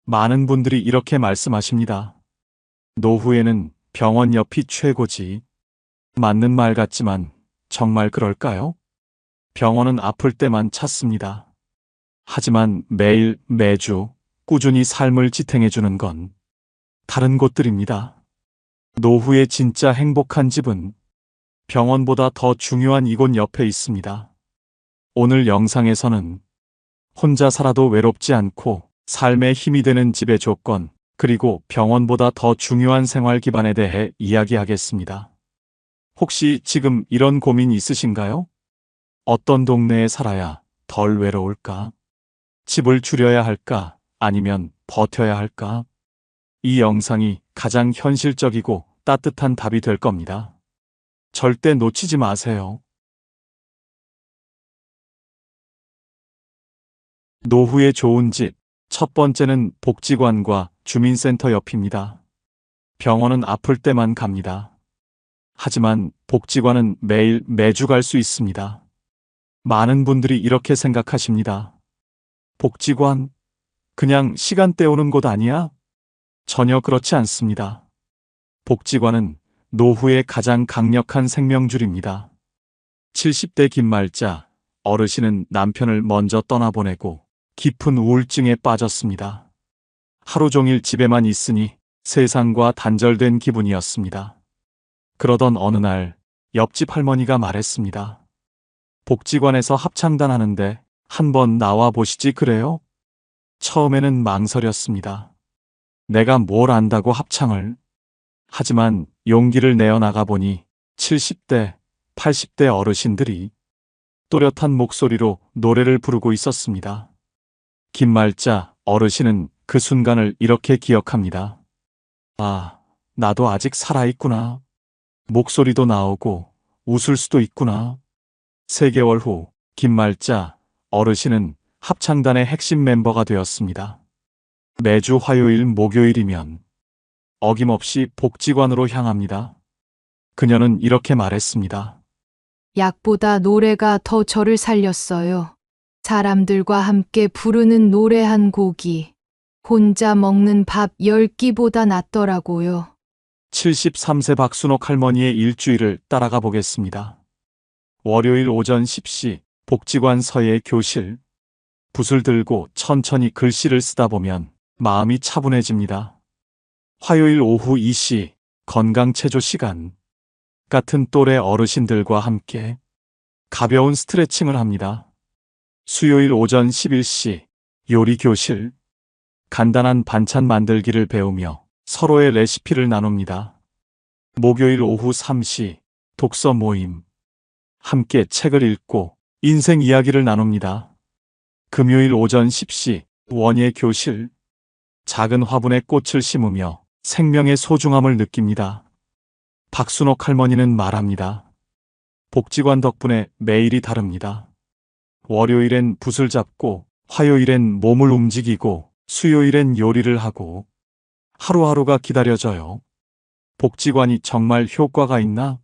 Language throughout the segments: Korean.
많은 분들이 이렇게 말씀하십니다. 노후에는 병원 옆이 최고지. 맞는 말 같지만 정말 그럴까요? 병원은 아플 때만 찾습니다. 하지만 매일, 매주 꾸준히 삶을 지탱해주는 건 다른 곳들입니다. 노후의 진짜 행복한 집은 병원보다 더 중요한 이곳 옆에 있습니다. 오늘 영상에서는 혼자 살아도 외롭지 않고 삶에 힘이 되는 집의 조건, 그리고 병원보다 더 중요한 생활 기반에 대해 이야기하겠습니다. 혹시 지금 이런 고민 있으신가요? 어떤 동네에 살아야 덜 외로울까? 집을 줄여야 할까? 아니면 버텨야 할까? 이 영상이 가장 현실적이고 따뜻한 답이 될 겁니다. 절대 놓치지 마세요. 노후에 좋은 집. 첫 번째는 복지관과 주민센터 옆입니다. 병원은 아플 때만 갑니다. 하지만 복지관은 매일, 매주 갈 수 있습니다. 많은 분들이 이렇게 생각하십니다. 복지관? 그냥 시간 때우는 곳 아니야? 전혀 그렇지 않습니다. 복지관은 노후의 가장 강력한 생명줄입니다. 70대 김말자 어르신은 남편을 먼저 떠나보내고 깊은 우울증에 빠졌습니다. 하루 종일 집에만 있으니 세상과 단절된 기분이었습니다. 그러던 어느 날 옆집 할머니가 말했습니다. 복지관에서 합창단 하는데 한번 나와 보시지 그래요? 처음에는 망설였습니다. 내가 뭘 안다고 합창을. 하지만 용기를 내어 나가보니 70대, 80대 어르신들이 또렷한 목소리로 노래를 부르고 있었습니다. 김말자 어르신은 그 순간을 이렇게 기억합니다. 아, 나도 아직 살아있구나. 목소리도 나오고 웃을 수도 있구나. 3개월 후 김말자 어르신은 합창단의 핵심 멤버가 되었습니다. 매주 화요일, 목요일이면 어김없이 복지관으로 향합니다. 그녀는 이렇게 말했습니다. 약보다 노래가 더 저를 살렸어요. 사람들과 함께 부르는 노래 한 곡이 혼자 먹는 밥 10끼보다 낫더라고요. 73세 박순옥 할머니의 일주일을 따라가 보겠습니다. 월요일 오전 10시 복지관 서예 교실. 붓을 들고 천천히 글씨를 쓰다 보면 마음이 차분해집니다. 화요일 오후 2시 건강체조 시간. 같은 또래 어르신들과 함께 가벼운 스트레칭을 합니다. 수요일 오전 11시 요리 교실. 간단한 반찬 만들기를 배우며 서로의 레시피를 나눕니다. 목요일 오후 3시 독서 모임. 함께 책을 읽고 인생 이야기를 나눕니다. 금요일 오전 10시 원예 교실. 작은 화분에 꽃을 심으며 생명의 소중함을 느낍니다. 박순옥 할머니는 말합니다. 복지관 덕분에 매일이 다릅니다. 월요일엔 붓을 잡고, 화요일엔 몸을 움직이고, 수요일엔 요리를 하고, 하루하루가 기다려져요. 복지관이 정말 효과가 있나?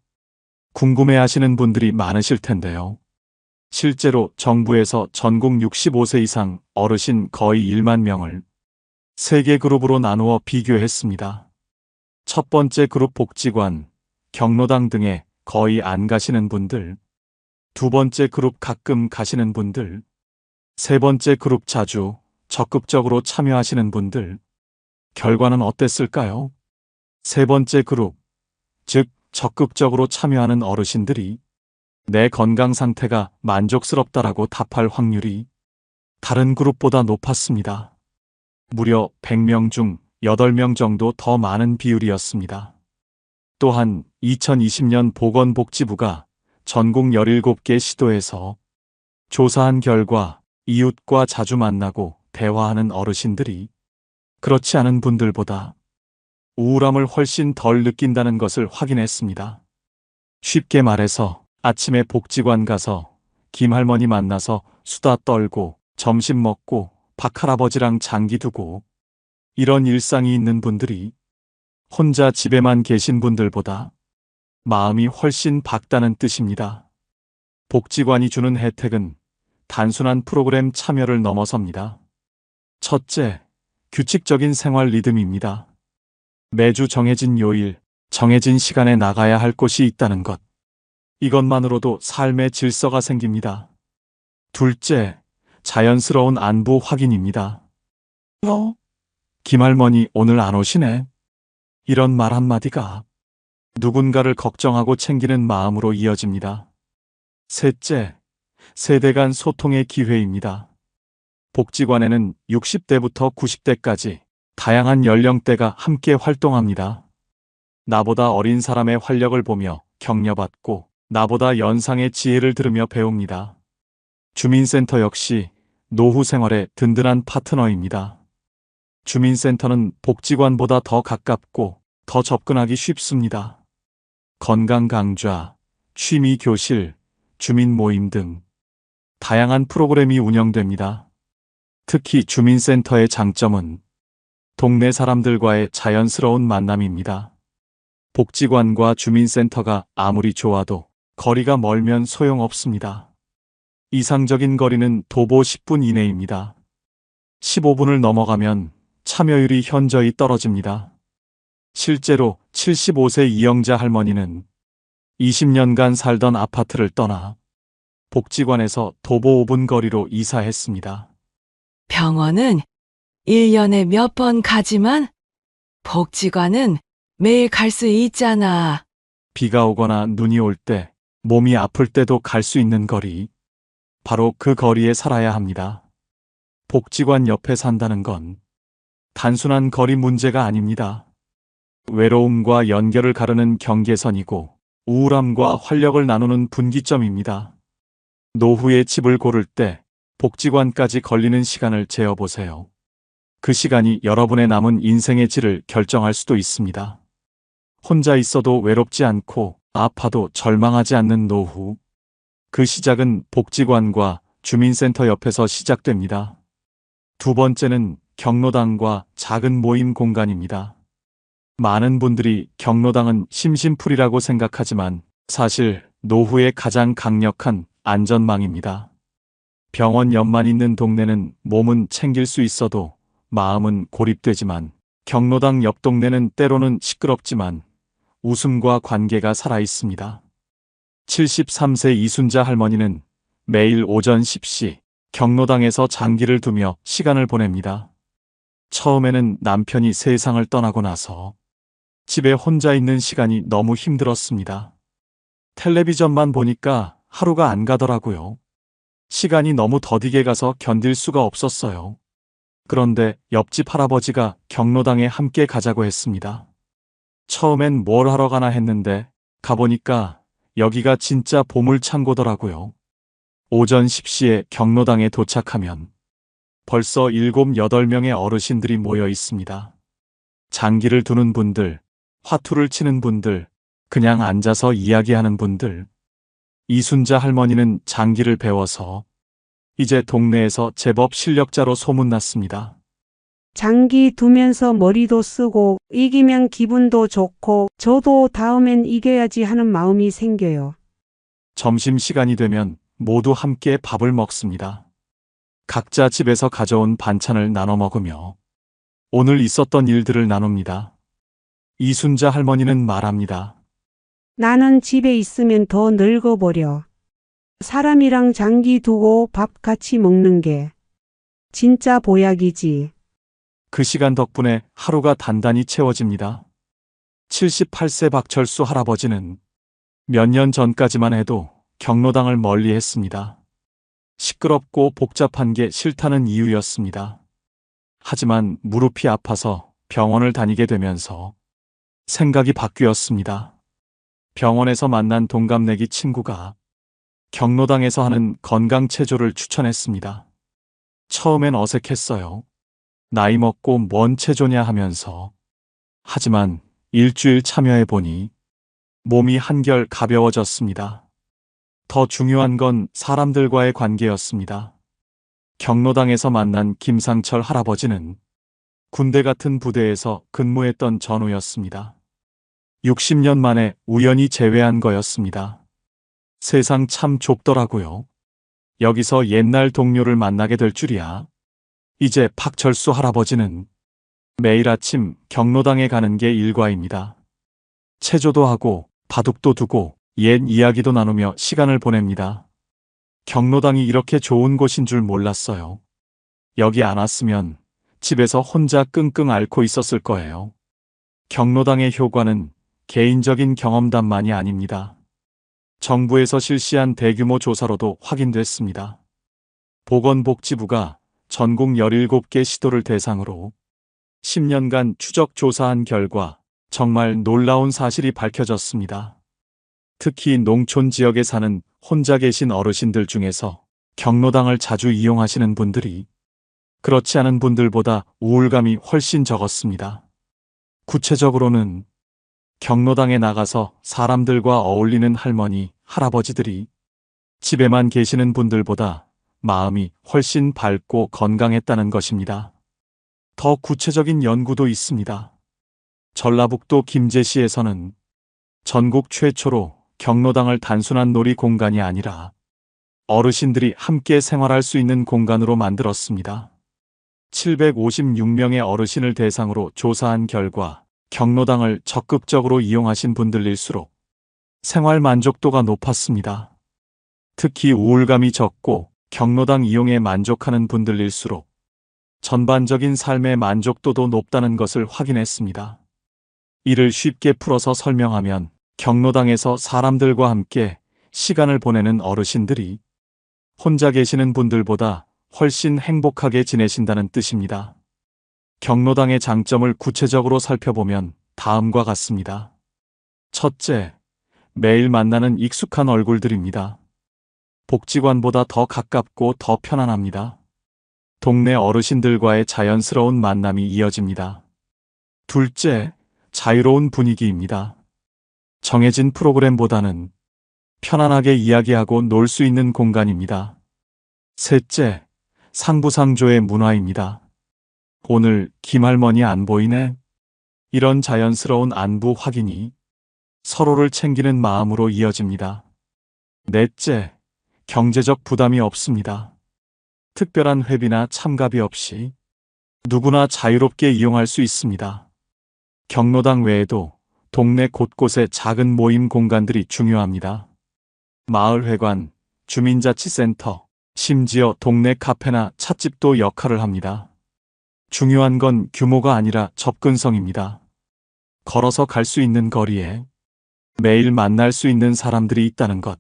궁금해 하시는 분들이 많으실 텐데요. 실제로 정부에서 전국 65세 이상 어르신 거의 1만 명을 3개 그룹으로 나누어 비교했습니다. 첫 번째 그룹 복지관, 경로당 등에 거의 안 가시는 분들, 두 번째 그룹 가끔 가시는 분들, 세 번째 그룹 자주, 적극적으로 참여하시는 분들. 결과는 어땠을까요? 세 번째 그룹, 즉 적극적으로 참여하는 어르신들이 내 건강 상태가 만족스럽다라고 답할 확률이 다른 그룹보다 높았습니다. 무려 100명 중 8명 정도 더 많은 비율이었습니다. 또한 2020년 보건복지부가 전국 17개 시도에서 조사한 결과 이웃과 자주 만나고 대화하는 어르신들이 그렇지 않은 분들보다 우울함을 훨씬 덜 느낀다는 것을 확인했습니다. 쉽게 말해서 아침에 복지관 가서 김할머니 만나서 수다 떨고 점심 먹고 박할아버지랑 장기 두고 이런 일상이 있는 분들이 혼자 집에만 계신 분들보다 마음이 훨씬 밝다는 뜻입니다. 복지관이 주는 혜택은 단순한 프로그램 참여를 넘어섭니다. 첫째, 규칙적인 생활 리듬입니다. 매주 정해진 요일, 정해진 시간에 나가야 할 곳이 있다는 것. 이것만으로도 삶의 질서가 생깁니다. 둘째, 자연스러운 안부 확인입니다. 김할머니 오늘 안 오시네? 이런 말 한마디가 누군가를 걱정하고 챙기는 마음으로 이어집니다. 셋째, 세대 간 소통의 기회입니다. 복지관에는 60대부터 90대까지 다양한 연령대가 함께 활동합니다. 나보다 어린 사람의 활력을 보며 격려받고 나보다 연상의 지혜를 들으며 배웁니다. 주민센터 역시 노후 생활의 든든한 파트너입니다. 주민센터는 복지관보다 더 가깝고 더 접근하기 쉽습니다. 건강 강좌, 취미 교실, 주민 모임 등 다양한 프로그램이 운영됩니다. 특히 주민센터의 장점은 동네 사람들과의 자연스러운 만남입니다. 복지관과 주민센터가 아무리 좋아도 거리가 멀면 소용없습니다. 이상적인 거리는 도보 10분 이내입니다. 15분을 넘어가면 참여율이 현저히 떨어집니다. 실제로 75세 이영자 할머니는 20년간 살던 아파트를 떠나 복지관에서 도보 5분 거리로 이사했습니다. 병원은 1년에 몇 번 가지만 복지관은 매일 갈 수 있잖아. 비가 오거나 눈이 올 때, 몸이 아플 때도 갈 수 있는 거리. 바로 그 거리에 살아야 합니다. 복지관 옆에 산다는 건 단순한 거리 문제가 아닙니다. 외로움과 연결을 가르는 경계선이고 우울함과 활력을 나누는 분기점입니다. 노후의 집을 고를 때 복지관까지 걸리는 시간을 재어보세요. 그 시간이 여러분의 남은 인생의 질을 결정할 수도 있습니다. 혼자 있어도 외롭지 않고 아파도 절망하지 않는 노후. 그 시작은 복지관과 주민센터 옆에서 시작됩니다. 두 번째는 경로당과 작은 모임 공간입니다. 많은 분들이 경로당은 심심풀이라고 생각하지만 사실 노후의 가장 강력한 안전망입니다. 병원 옆만 있는 동네는 몸은 챙길 수 있어도 마음은 고립되지만 경로당 옆 동네는 때로는 시끄럽지만 웃음과 관계가 살아있습니다. 73세 이순자 할머니는 매일 오전 10시 경로당에서 장기를 두며 시간을 보냅니다. 처음에는 남편이 세상을 떠나고 나서 집에 혼자 있는 시간이 너무 힘들었습니다. 텔레비전만 보니까 하루가 안 가더라고요. 시간이 너무 더디게 가서 견딜 수가 없었어요. 그런데 옆집 할아버지가 경로당에 함께 가자고 했습니다. 처음엔 뭘 하러 가나 했는데 가보니까 여기가 진짜 보물창고더라고요. 오전 10시에 경로당에 도착하면 벌써 7, 8명의 어르신들이 모여 있습니다. 장기를 두는 분들, 화투를 치는 분들, 그냥 앉아서 이야기하는 분들. 이순자 할머니는 장기를 배워서 이제 동네에서 제법 실력자로 소문났습니다. 장기 두면서 머리도 쓰고 이기면 기분도 좋고 저도 다음엔 이겨야지 하는 마음이 생겨요. 점심시간이 되면 모두 함께 밥을 먹습니다. 각자 집에서 가져온 반찬을 나눠 먹으며 오늘 있었던 일들을 나눕니다. 이순자 할머니는 말합니다. 나는 집에 있으면 더 늙어버려. 사람이랑 장기 두고 밥 같이 먹는 게 진짜 보약이지. 그 시간 덕분에 하루가 단단히 채워집니다. 78세 박철수 할아버지는 몇 년 전까지만 해도 경로당을 멀리 했습니다. 시끄럽고 복잡한 게 싫다는 이유였습니다. 하지만 무릎이 아파서 병원을 다니게 되면서 생각이 바뀌었습니다. 병원에서 만난 동갑내기 친구가 경로당에서 하는 건강체조를 추천했습니다. 처음엔 어색했어요. 나이 먹고 뭔 체조냐 하면서. 하지만 일주일 참여해보니 몸이 한결 가벼워졌습니다. 더 중요한 건 사람들과의 관계였습니다. 경로당에서 만난 김상철 할아버지는 군대 같은 부대에서 근무했던 전우였습니다. 60년 만에 우연히 재회한 거였습니다. 세상 참 좁더라고요. 여기서 옛날 동료를 만나게 될 줄이야. 이제 박철수 할아버지는 매일 아침 경로당에 가는 게 일과입니다. 체조도 하고 바둑도 두고 옛 이야기도 나누며 시간을 보냅니다. 경로당이 이렇게 좋은 곳인 줄 몰랐어요. 여기 안 왔으면 집에서 혼자 끙끙 앓고 있었을 거예요. 경로당의 효과는 개인적인 경험담만이 아닙니다. 정부에서 실시한 대규모 조사로도 확인됐습니다. 보건복지부가 전국 17개 시도를 대상으로 10년간 추적 조사한 결과 정말 놀라운 사실이 밝혀졌습니다. 특히 농촌 지역에 사는 혼자 계신 어르신들 중에서 경로당을 자주 이용하시는 분들이 그렇지 않은 분들보다 우울감이 훨씬 적었습니다. 구체적으로는 경로당에 나가서 사람들과 어울리는 할머니, 할아버지들이 집에만 계시는 분들보다 마음이 훨씬 밝고 건강했다는 것입니다. 더 구체적인 연구도 있습니다. 전라북도 김제시에서는 전국 최초로 경로당을 단순한 놀이 공간이 아니라 어르신들이 함께 생활할 수 있는 공간으로 만들었습니다. 756명의 어르신을 대상으로 조사한 결과 경로당을 적극적으로 이용하신 분들일수록 생활 만족도가 높았습니다. 특히 우울감이 적고 경로당 이용에 만족하는 분들일수록 전반적인 삶의 만족도도 높다는 것을 확인했습니다. 이를 쉽게 풀어서 설명하면 경로당에서 사람들과 함께 시간을 보내는 어르신들이 혼자 계시는 분들보다 훨씬 행복하게 지내신다는 뜻입니다. 경로당의 장점을 구체적으로 살펴보면 다음과 같습니다. 첫째, 매일 만나는 익숙한 얼굴들입니다. 복지관보다 더 가깝고 더 편안합니다. 동네 어르신들과의 자연스러운 만남이 이어집니다. 둘째, 자유로운 분위기입니다. 정해진 프로그램보다는 편안하게 이야기하고 놀 수 있는 공간입니다. 셋째, 상부상조의 문화입니다. 오늘 김할머니 안 보이네? 이런 자연스러운 안부 확인이 서로를 챙기는 마음으로 이어집니다. 넷째, 경제적 부담이 없습니다. 특별한 회비나 참가비 없이 누구나 자유롭게 이용할 수 있습니다. 경로당 외에도 동네 곳곳에 작은 모임 공간들이 중요합니다. 마을회관, 주민자치센터, 심지어 동네 카페나 찻집도 역할을 합니다. 중요한 건 규모가 아니라 접근성입니다. 걸어서 갈 수 있는 거리에 매일 만날 수 있는 사람들이 있다는 것.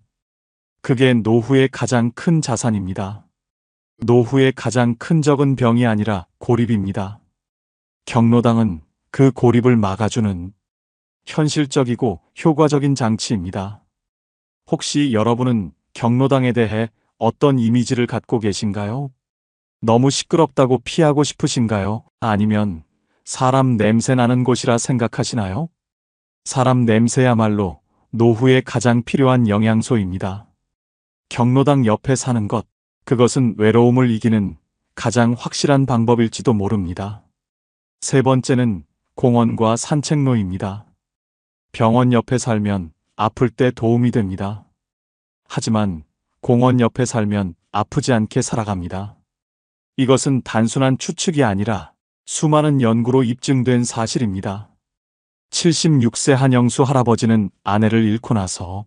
그게 노후의 가장 큰 자산입니다. 노후의 가장 큰 적은 병이 아니라 고립입니다. 경로당은 그 고립을 막아주는 현실적이고 효과적인 장치입니다. 혹시 여러분은 경로당에 대해 어떤 이미지를 갖고 계신가요? 너무 시끄럽다고 피하고 싶으신가요? 아니면 사람 냄새 나는 곳이라 생각하시나요? 사람 냄새야말로 노후에 가장 필요한 영양소입니다. 경로당 옆에 사는 것, 그것은 외로움을 이기는 가장 확실한 방법일지도 모릅니다. 세 번째는 공원과 산책로입니다. 병원 옆에 살면 아플 때 도움이 됩니다. 하지만 공원 옆에 살면 아프지 않게 살아갑니다. 이것은 단순한 추측이 아니라 수많은 연구로 입증된 사실입니다. 76세 한영수 할아버지는 아내를 잃고 나서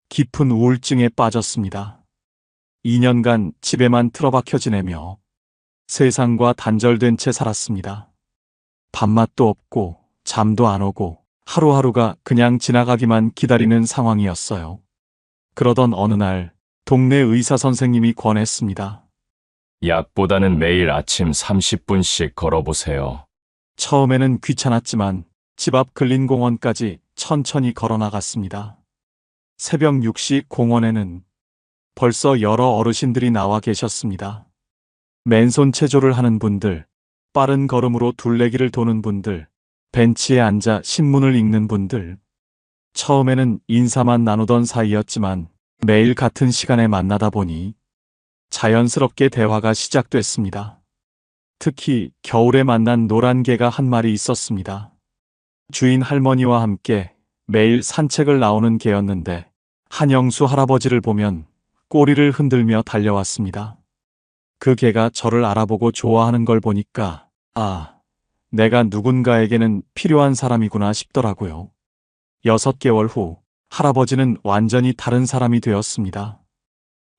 깊은 우울증에 빠졌습니다. 2년간 집에만 틀어박혀 지내며 세상과 단절된 채 살았습니다. 밥맛도 없고 잠도 안 오고 하루하루가 그냥 지나가기만 기다리는 상황이었어요. 그러던 어느 날 동네 의사 선생님이 권했습니다. 약보다는 매일 아침 30분씩 걸어보세요. 처음에는 귀찮았지만 집 앞 근린공원까지 천천히 걸어 나갔습니다. 새벽 6시 공원에는 벌써 여러 어르신들이 나와 계셨습니다. 맨손 체조를 하는 분들, 빠른 걸음으로 둘레길을 도는 분들, 벤치에 앉아 신문을 읽는 분들. 처음에는 인사만 나누던 사이였지만 매일 같은 시간에 만나다 보니 자연스럽게 대화가 시작됐습니다. 특히 겨울에 만난 노란 개가 한 마리 있었습니다. 주인 할머니와 함께 매일 산책을 나오는 개였는데 한영수 할아버지를 보면 꼬리를 흔들며 달려왔습니다. 그 개가 저를 알아보고 좋아하는 걸 보니까 내가 누군가에게는 필요한 사람이구나 싶더라고요. 6개월 후 할아버지는 완전히 다른 사람이 되었습니다.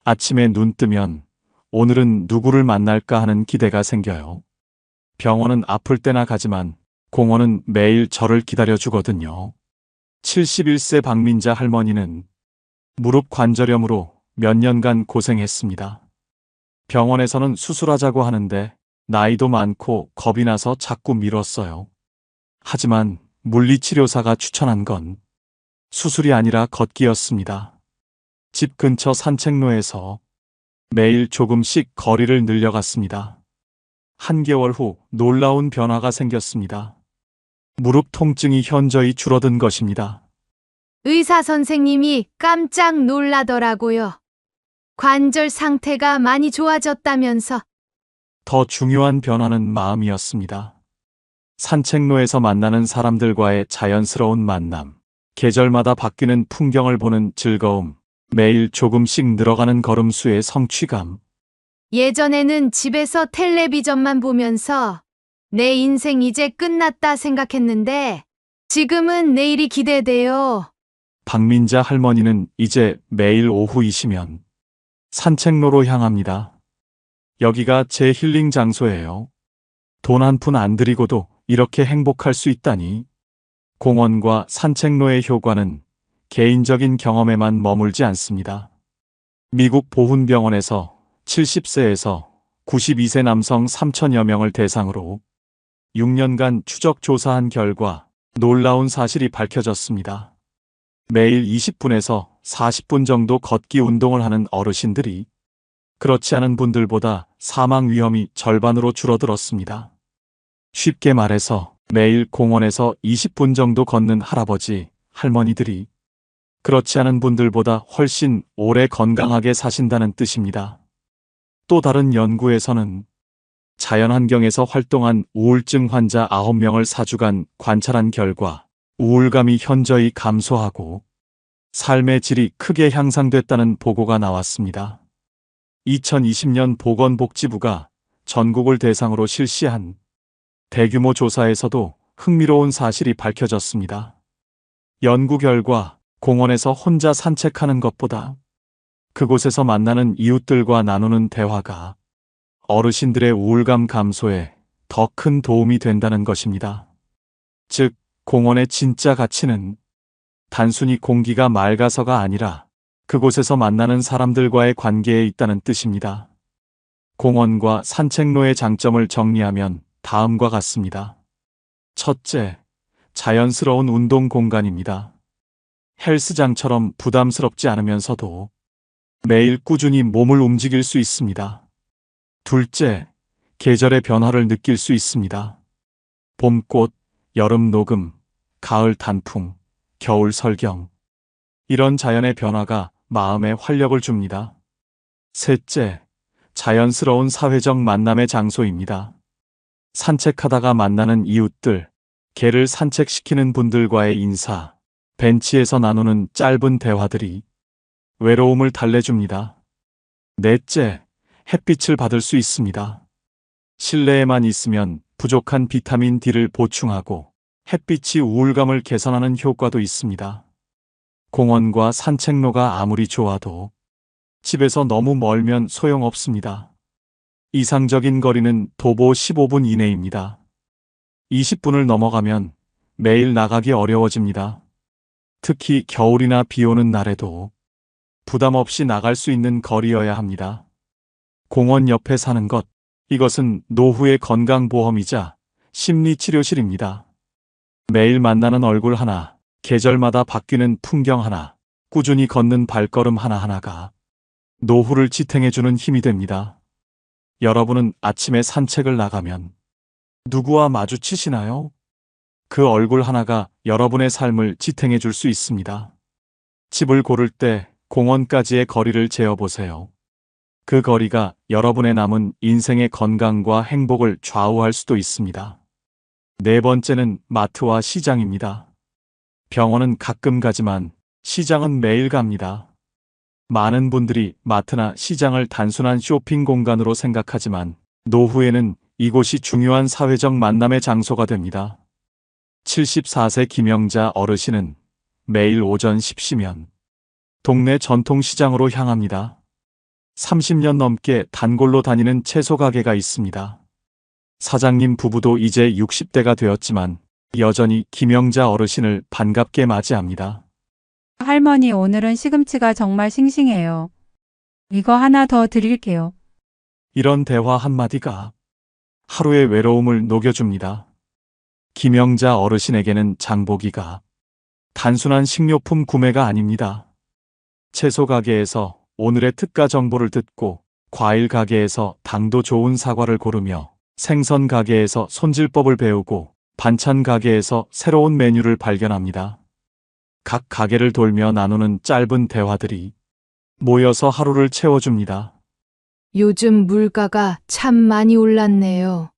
아침에 눈 뜨면 오늘은 누구를 만날까 하는 기대가 생겨요. 병원은 아플 때나 가지만 공원은 매일 저를 기다려 주거든요. 71세 박민자 할머니는 무릎 관절염으로 몇 년간 고생했습니다. 병원에서는 수술하자고 하는데 나이도 많고 겁이 나서 자꾸 미뤘어요. 하지만 물리치료사가 추천한 건 수술이 아니라 걷기였습니다. 집 근처 산책로에서 매일 조금씩 거리를 늘려갔습니다. 한개월 후 놀라운 변화가 생겼습니다. 무릎 통증이 현저히 줄어든 것입니다. 의사 선생님이 깜짝 놀라더라고요. 관절 상태가 많이 좋아졌다면서. 더 중요한 변화는 마음이었습니다. 산책로에서 만나는 사람들과의 자연스러운 만남, 계절마다 바뀌는 풍경을 보는 즐거움, 매일 조금씩 늘어가는 걸음수의 성취감. 예전에는 집에서 텔레비전만 보면서 내 인생 이제 끝났다 생각했는데 지금은 내일이 기대돼요. 박민자 할머니는 이제 매일 오후이시면 산책로로 향합니다. 여기가 제 힐링 장소예요. 돈 한 푼 안 들이고도 이렇게 행복할 수 있다니. 공원과 산책로의 효과는 개인적인 경험에만 머물지 않습니다. 미국 보훈병원에서 70세에서 92세 남성 3천여 명을 대상으로 6년간 추적 조사한 결과 놀라운 사실이 밝혀졌습니다. 매일 20분에서 40분 정도 걷기 운동을 하는 어르신들이 그렇지 않은 분들보다 사망 위험이 절반으로 줄어들었습니다. 쉽게 말해서 매일 공원에서 20분 정도 걷는 할아버지, 할머니들이 그렇지 않은 분들보다 훨씬 오래 건강하게 사신다는 뜻입니다. 또 다른 연구에서는 자연환경에서 활동한 우울증 환자 9명을 4주간 관찰한 결과 우울감이 현저히 감소하고 삶의 질이 크게 향상됐다는 보고가 나왔습니다. 2020년 보건복지부가 전국을 대상으로 실시한 대규모 조사에서도 흥미로운 사실이 밝혀졌습니다. 연구 결과 공원에서 혼자 산책하는 것보다 그곳에서 만나는 이웃들과 나누는 대화가 어르신들의 우울감 감소에 더 큰 도움이 된다는 것입니다. 즉, 공원의 진짜 가치는 단순히 공기가 맑아서가 아니라 그곳에서 만나는 사람들과의 관계에 있다는 뜻입니다. 공원과 산책로의 장점을 정리하면 다음과 같습니다. 첫째, 자연스러운 운동 공간입니다. 헬스장처럼 부담스럽지 않으면서도 매일 꾸준히 몸을 움직일 수 있습니다. 둘째, 계절의 변화를 느낄 수 있습니다. 봄꽃, 여름 녹음, 가을 단풍, 겨울 설경. 이런 자연의 변화가 마음에 활력을 줍니다. 셋째, 자연스러운 사회적 만남의 장소입니다. 산책하다가 만나는 이웃들, 개를 산책시키는 분들과의 인사, 벤치에서 나누는 짧은 대화들이 외로움을 달래줍니다. 넷째, 햇빛을 받을 수 있습니다. 실내에만 있으면 부족한 비타민 D를 보충하고 햇빛이 우울감을 개선하는 효과도 있습니다. 공원과 산책로가 아무리 좋아도 집에서 너무 멀면 소용없습니다. 이상적인 거리는 도보 15분 이내입니다. 20분을 넘어가면 매일 나가기 어려워집니다. 특히 겨울이나 비 오는 날에도 부담 없이 나갈 수 있는 거리여야 합니다. 공원 옆에 사는 것, 이것은 노후의 건강보험이자 심리치료실입니다. 매일 만나는 얼굴 하나, 계절마다 바뀌는 풍경 하나, 꾸준히 걷는 발걸음 하나하나가 노후를 지탱해주는 힘이 됩니다. 여러분은 아침에 산책을 나가면 누구와 마주치시나요? 그 얼굴 하나가 여러분의 삶을 지탱해 줄 수 있습니다. 집을 고를 때 공원까지의 거리를 재어보세요. 그 거리가 여러분의 남은 인생의 건강과 행복을 좌우할 수도 있습니다. 네 번째는 마트와 시장입니다. 병원은 가끔 가지만 시장은 매일 갑니다. 많은 분들이 마트나 시장을 단순한 쇼핑 공간으로 생각하지만 노후에는 이곳이 중요한 사회적 만남의 장소가 됩니다. 74세 김영자 어르신은 매일 오전 10시면 동네 전통시장으로 향합니다. 30년 넘게 단골로 다니는 채소 가게가 있습니다. 사장님 부부도 이제 60대가 되었지만 여전히 김영자 어르신을 반갑게 맞이합니다. 할머니, 오늘은 시금치가 정말 싱싱해요. 이거 하나 더 드릴게요. 이런 대화 한마디가 하루의 외로움을 녹여줍니다. 김영자 어르신에게는 장보기가 단순한 식료품 구매가 아닙니다. 채소 가게에서 오늘의 특가 정보를 듣고, 과일 가게에서 당도 좋은 사과를 고르며, 생선 가게에서 손질법을 배우고, 반찬 가게에서 새로운 메뉴를 발견합니다. 각 가게를 돌며 나누는 짧은 대화들이 모여서 하루를 채워줍니다. 요즘 물가가 참 많이 올랐네요.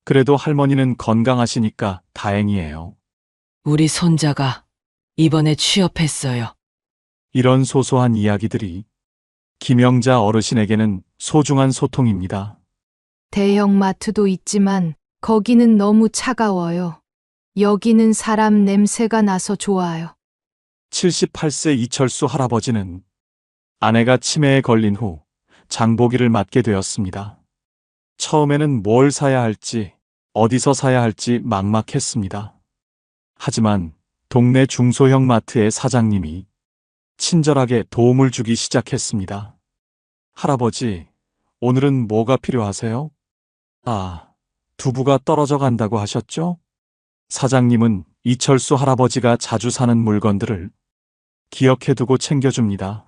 그래도 할머니는 건강하시니까 다행이에요. 우리 손자가 이번에 취업했어요. 이런 소소한 이야기들이 김영자 어르신에게는 소중한 소통입니다. 대형 마트도 있지만 거기는 너무 차가워요. 여기는 사람 냄새가 나서 좋아요. 78세 이철수 할아버지는 아내가 치매에 걸린 후 장보기를 맡게 되었습니다. 처음에는 뭘 사야 할지, 어디서 사야 할지 막막했습니다. 하지만 동네 중소형 마트의 사장님이 친절하게 도움을 주기 시작했습니다. 할아버지, 오늘은 뭐가 필요하세요? 아, 두부가 떨어져 간다고 하셨죠? 사장님은 이철수 할아버지가 자주 사는 물건들을 기억해두고 챙겨줍니다.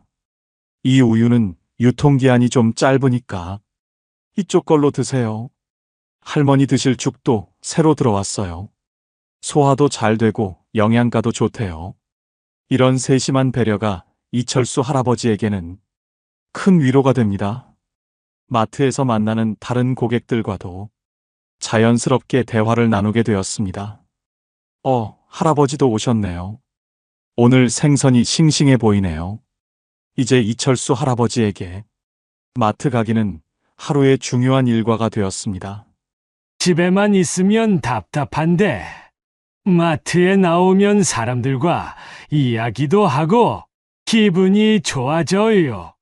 이 우유는 유통기한이 좀 짧으니까 이쪽 걸로 드세요. 할머니 드실 죽도 새로 들어왔어요. 소화도 잘 되고 영양가도 좋대요. 이런 세심한 배려가 이철수 할아버지에게는 큰 위로가 됩니다. 마트에서 만나는 다른 고객들과도 자연스럽게 대화를 나누게 되었습니다. 할아버지도 오셨네요. 오늘 생선이 싱싱해 보이네요. 이제 이철수 할아버지에게 마트 가기는 하루의 중요한 일과가 되었습니다. 집에만 있으면 답답한데 마트에 나오면 사람들과 이야기도 하고 기분이 좋아져요.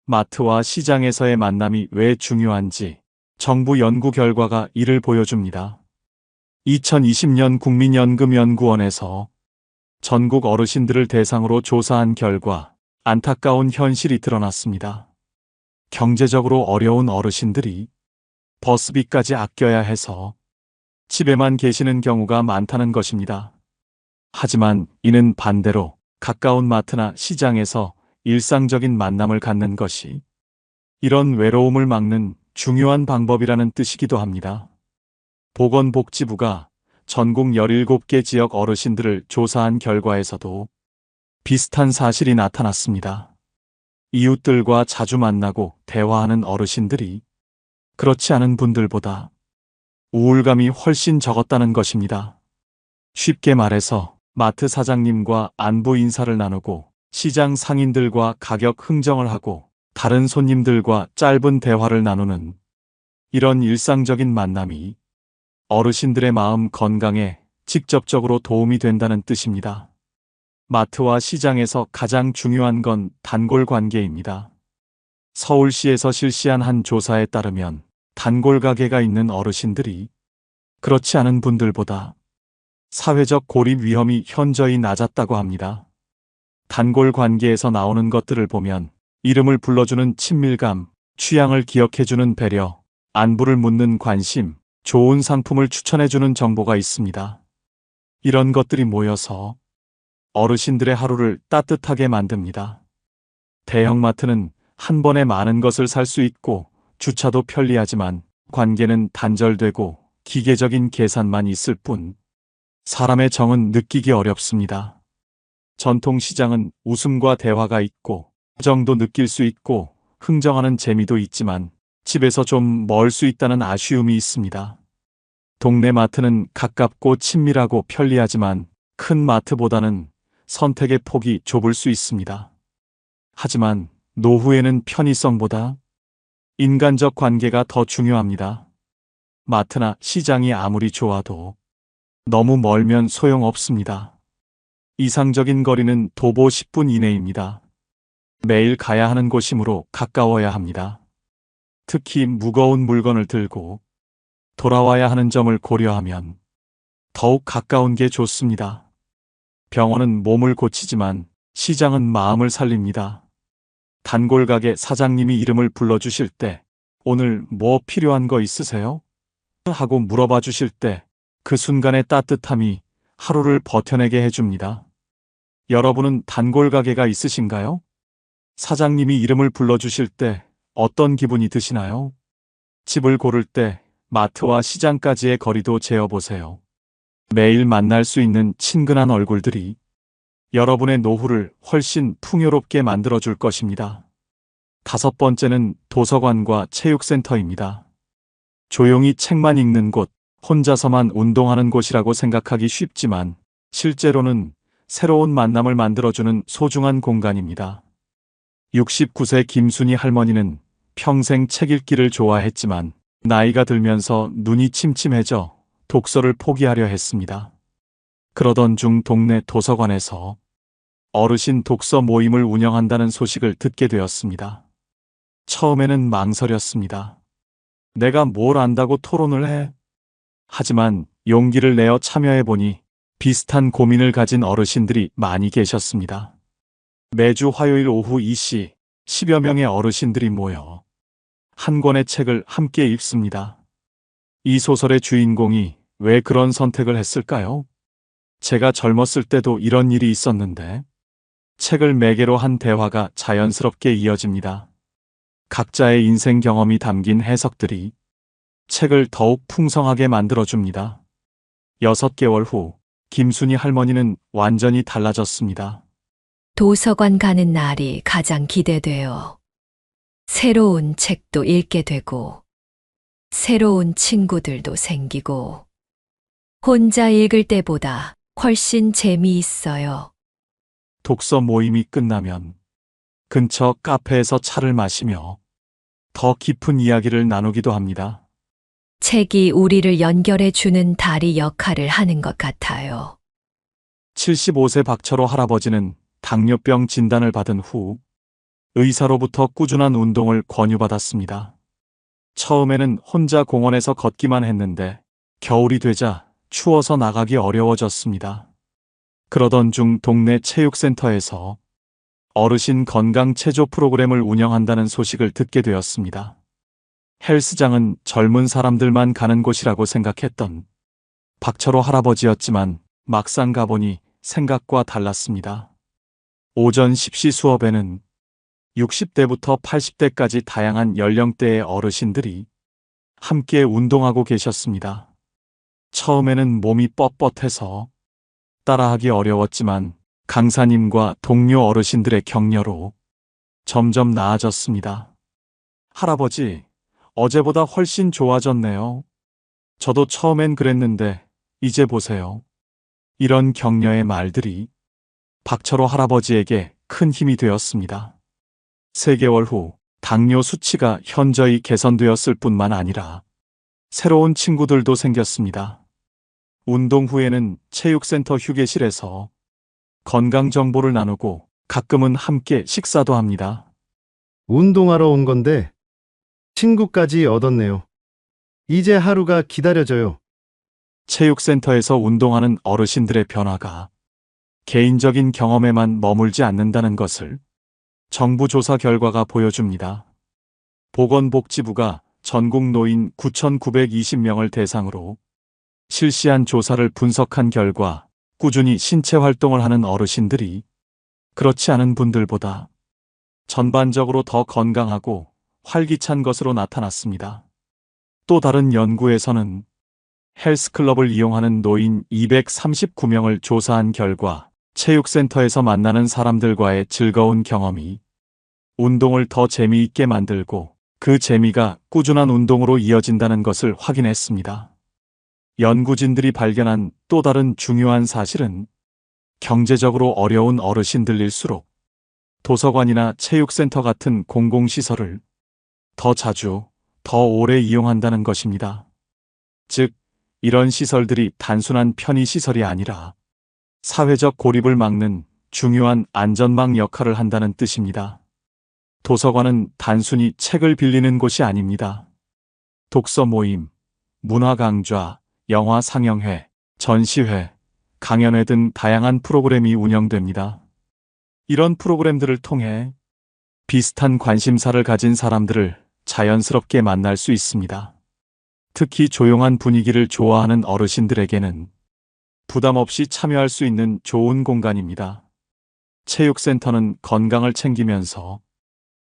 마트와 시장에서의 만남이 왜 중요한지 정부 연구 결과가 이를 보여줍니다. 2020년 국민연금연구원에서 전국 어르신들을 대상으로 조사한 결과 안타까운 현실이 드러났습니다. 경제적으로 어려운 어르신들이 버스비까지 아껴야 해서 집에만 계시는 경우가 많다는 것입니다. 하지만 이는 반대로 가까운 마트나 시장에서 일상적인 만남을 갖는 것이 이런 외로움을 막는 중요한 방법이라는 뜻이기도 합니다. 보건복지부가 전국 17개 지역 어르신들을 조사한 결과에서도 비슷한 사실이 나타났습니다. 이웃들과 자주 만나고 대화하는 어르신들이 그렇지 않은 분들보다 우울감이 훨씬 적었다는 것입니다. 쉽게 말해서 마트 사장님과 안부 인사를 나누고 시장 상인들과 가격 흥정을 하고 다른 손님들과 짧은 대화를 나누는 이런 일상적인 만남이 어르신들의 마음 건강에 직접적으로 도움이 된다는 뜻입니다. 마트와 시장에서 가장 중요한 건 단골 관계입니다. 서울시에서 실시한 한 조사에 따르면 단골 가게가 있는 어르신들이 그렇지 않은 분들보다 사회적 고립 위험이 현저히 낮았다고 합니다. 단골 관계에서 나오는 것들을 보면 이름을 불러주는 친밀감, 취향을 기억해주는 배려, 안부를 묻는 관심, 좋은 상품을 추천해주는 정보가 있습니다. 이런 것들이 모여서 어르신들의 하루를 따뜻하게 만듭니다. 대형마트는 한 번에 많은 것을 살 수 있고 주차도 편리하지만 관계는 단절되고 기계적인 계산만 있을 뿐 사람의 정은 느끼기 어렵습니다. 전통시장은 웃음과 대화가 있고 정도 느낄 수 있고 흥정하는 재미도 있지만 집에서 좀 멀 수 있다는 아쉬움이 있습니다. 동네 마트는 가깝고 친밀하고 편리하지만 큰 마트보다는 선택의 폭이 좁을 수 있습니다. 하지만 노후에는 편의성보다 인간적 관계가 더 중요합니다. 마트나 시장이 아무리 좋아도 너무 멀면 소용없습니다. 이상적인 거리는 도보 10분 이내입니다. 매일 가야 하는 곳이므로 가까워야 합니다. 특히 무거운 물건을 들고 돌아와야 하는 점을 고려하면 더욱 가까운 게 좋습니다. 병원은 몸을 고치지만 시장은 마음을 살립니다. 단골 가게 사장님이 이름을 불러주실 때 오늘 뭐 필요한 거 있으세요? 하고 물어봐 주실 때 그 순간의 따뜻함이 하루를 버텨내게 해줍니다. 여러분은 단골 가게가 있으신가요? 사장님이 이름을 불러주실 때 어떤 기분이 드시나요? 집을 고를 때 마트와 시장까지의 거리도 재어보세요. 매일 만날 수 있는 친근한 얼굴들이 여러분의 노후를 훨씬 풍요롭게 만들어줄 것입니다. 5번째는 도서관과 체육센터입니다. 조용히 책만 읽는 곳, 혼자서만 운동하는 곳이라고 생각하기 쉽지만 실제로는 새로운 만남을 만들어주는 소중한 공간입니다. 69세 김순희 할머니는 평생 책 읽기를 좋아했지만 나이가 들면서 눈이 침침해져 독서를 포기하려 했습니다. 그러던 중 동네 도서관에서 어르신 독서 모임을 운영한다는 소식을 듣게 되었습니다. 처음에는 망설였습니다. 내가 뭘 안다고 토론을 해? 하지만 용기를 내어 참여해보니 비슷한 고민을 가진 어르신들이 많이 계셨습니다. 매주 화요일 오후 2시 10여 명의 어르신들이 모여 한 권의 책을 함께 읽습니다. 이 소설의 주인공이 왜 그런 선택을 했을까요? 제가 젊었을 때도 이런 일이 있었는데 책을 매개로 한 대화가 자연스럽게 이어집니다. 각자의 인생 경험이 담긴 해석들이 책을 더욱 풍성하게 만들어줍니다. 6개월 후 김순희 할머니는 완전히 달라졌습니다. 도서관 가는 날이 가장 기대돼요. 새로운 책도 읽게 되고, 새로운 친구들도 생기고, 혼자 읽을 때보다 훨씬 재미있어요. 독서 모임이 끝나면 근처 카페에서 차를 마시며 더 깊은 이야기를 나누기도 합니다. 책이 우리를 연결해 주는 다리 역할을 하는 것 같아요. 75세 박철호 할아버지는 당뇨병 진단을 받은 후 의사로부터 꾸준한 운동을 권유받았습니다. 처음에는 혼자 공원에서 걷기만 했는데 겨울이 되자 추워서 나가기 어려워졌습니다. 그러던 중 동네 체육센터에서 어르신 건강 체조 프로그램을 운영한다는 소식을 듣게 되었습니다. 헬스장은 젊은 사람들만 가는 곳이라고 생각했던 박철호 할아버지였지만 막상 가보니 생각과 달랐습니다. 오전 10시 수업에는 60대부터 80대까지 다양한 연령대의 어르신들이 함께 운동하고 계셨습니다. 처음에는 몸이 뻣뻣해서 따라하기 어려웠지만 강사님과 동료 어르신들의 격려로 점점 나아졌습니다. 할아버지, 어제보다 훨씬 좋아졌네요. 저도 처음엔 그랬는데 이제 보세요. 이런 격려의 말들이 박철호 할아버지에게 큰 힘이 되었습니다. 3개월 후 당뇨 수치가 현저히 개선되었을 뿐만 아니라 새로운 친구들도 생겼습니다. 운동 후에는 체육센터 휴게실에서 건강 정보를 나누고 가끔은 함께 식사도 합니다. 운동하러 온 건데 친구까지 얻었네요. 이제 하루가 기다려져요. 체육센터에서 운동하는 어르신들의 변화가 개인적인 경험에만 머물지 않는다는 것을 정부 조사 결과가 보여줍니다. 보건복지부가 전국 노인 9,920명을 대상으로 실시한 조사를 분석한 결과 꾸준히 신체 활동을 하는 어르신들이 그렇지 않은 분들보다 전반적으로 더 건강하고 활기찬 것으로 나타났습니다. 또 다른 연구에서는 헬스클럽을 이용하는 노인 239명을 조사한 결과 체육센터에서 만나는 사람들과의 즐거운 경험이 운동을 더 재미있게 만들고 그 재미가 꾸준한 운동으로 이어진다는 것을 확인했습니다. 연구진들이 발견한 또 다른 중요한 사실은 경제적으로 어려운 어르신들일수록 도서관이나 체육센터 같은 공공시설을 더 자주, 더 오래 이용한다는 것입니다. 즉, 이런 시설들이 단순한 편의시설이 아니라 사회적 고립을 막는 중요한 안전망 역할을 한다는 뜻입니다. 도서관은 단순히 책을 빌리는 곳이 아닙니다. 독서 모임, 문화 강좌, 영화 상영회, 전시회, 강연회 등 다양한 프로그램이 운영됩니다. 이런 프로그램들을 통해 비슷한 관심사를 가진 사람들을 자연스럽게 만날 수 있습니다. 특히 조용한 분위기를 좋아하는 어르신들에게는 부담 없이 참여할 수 있는 좋은 공간입니다. 체육센터는 건강을 챙기면서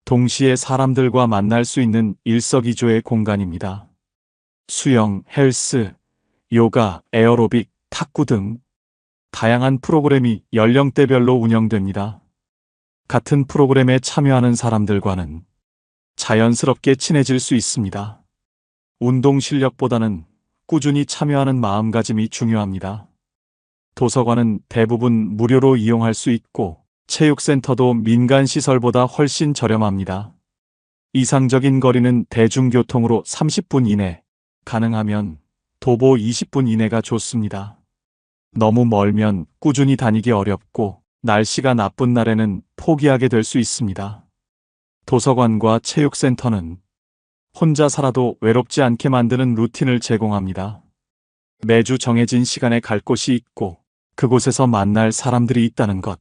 동시에 사람들과 만날 수 있는 일석이조의 공간입니다. 수영, 헬스, 요가, 에어로빅, 탁구 등 다양한 프로그램이 연령대별로 운영됩니다. 같은 프로그램에 참여하는 사람들과는 자연스럽게 친해질 수 있습니다. 운동 실력보다는 꾸준히 참여하는 마음가짐이 중요합니다. 도서관은 대부분 무료로 이용할 수 있고 체육센터도 민간 시설보다 훨씬 저렴합니다. 이상적인 거리는 대중교통으로 30분 이내, 가능하면 도보 20분 이내가 좋습니다. 너무 멀면 꾸준히 다니기 어렵고 날씨가 나쁜 날에는 포기하게 될 수 있습니다. 도서관과 체육센터는 혼자 살아도 외롭지 않게 만드는 루틴을 제공합니다. 매주 정해진 시간에 갈 곳이 있고 그곳에서 만날 사람들이 있다는 것.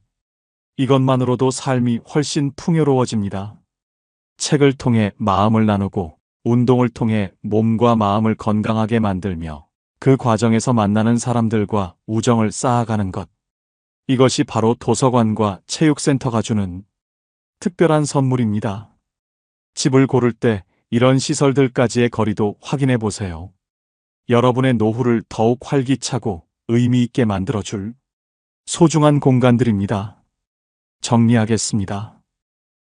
이것만으로도 삶이 훨씬 풍요로워집니다. 책을 통해 마음을 나누고 운동을 통해 몸과 마음을 건강하게 만들며 그 과정에서 만나는 사람들과 우정을 쌓아가는 것. 이것이 바로 도서관과 체육센터가 주는 특별한 선물입니다. 집을 고를 때 이런 시설들까지의 거리도 확인해 보세요. 여러분의 노후를 더욱 활기차고 의미 있게 만들어줄 소중한 공간들입니다. 정리하겠습니다.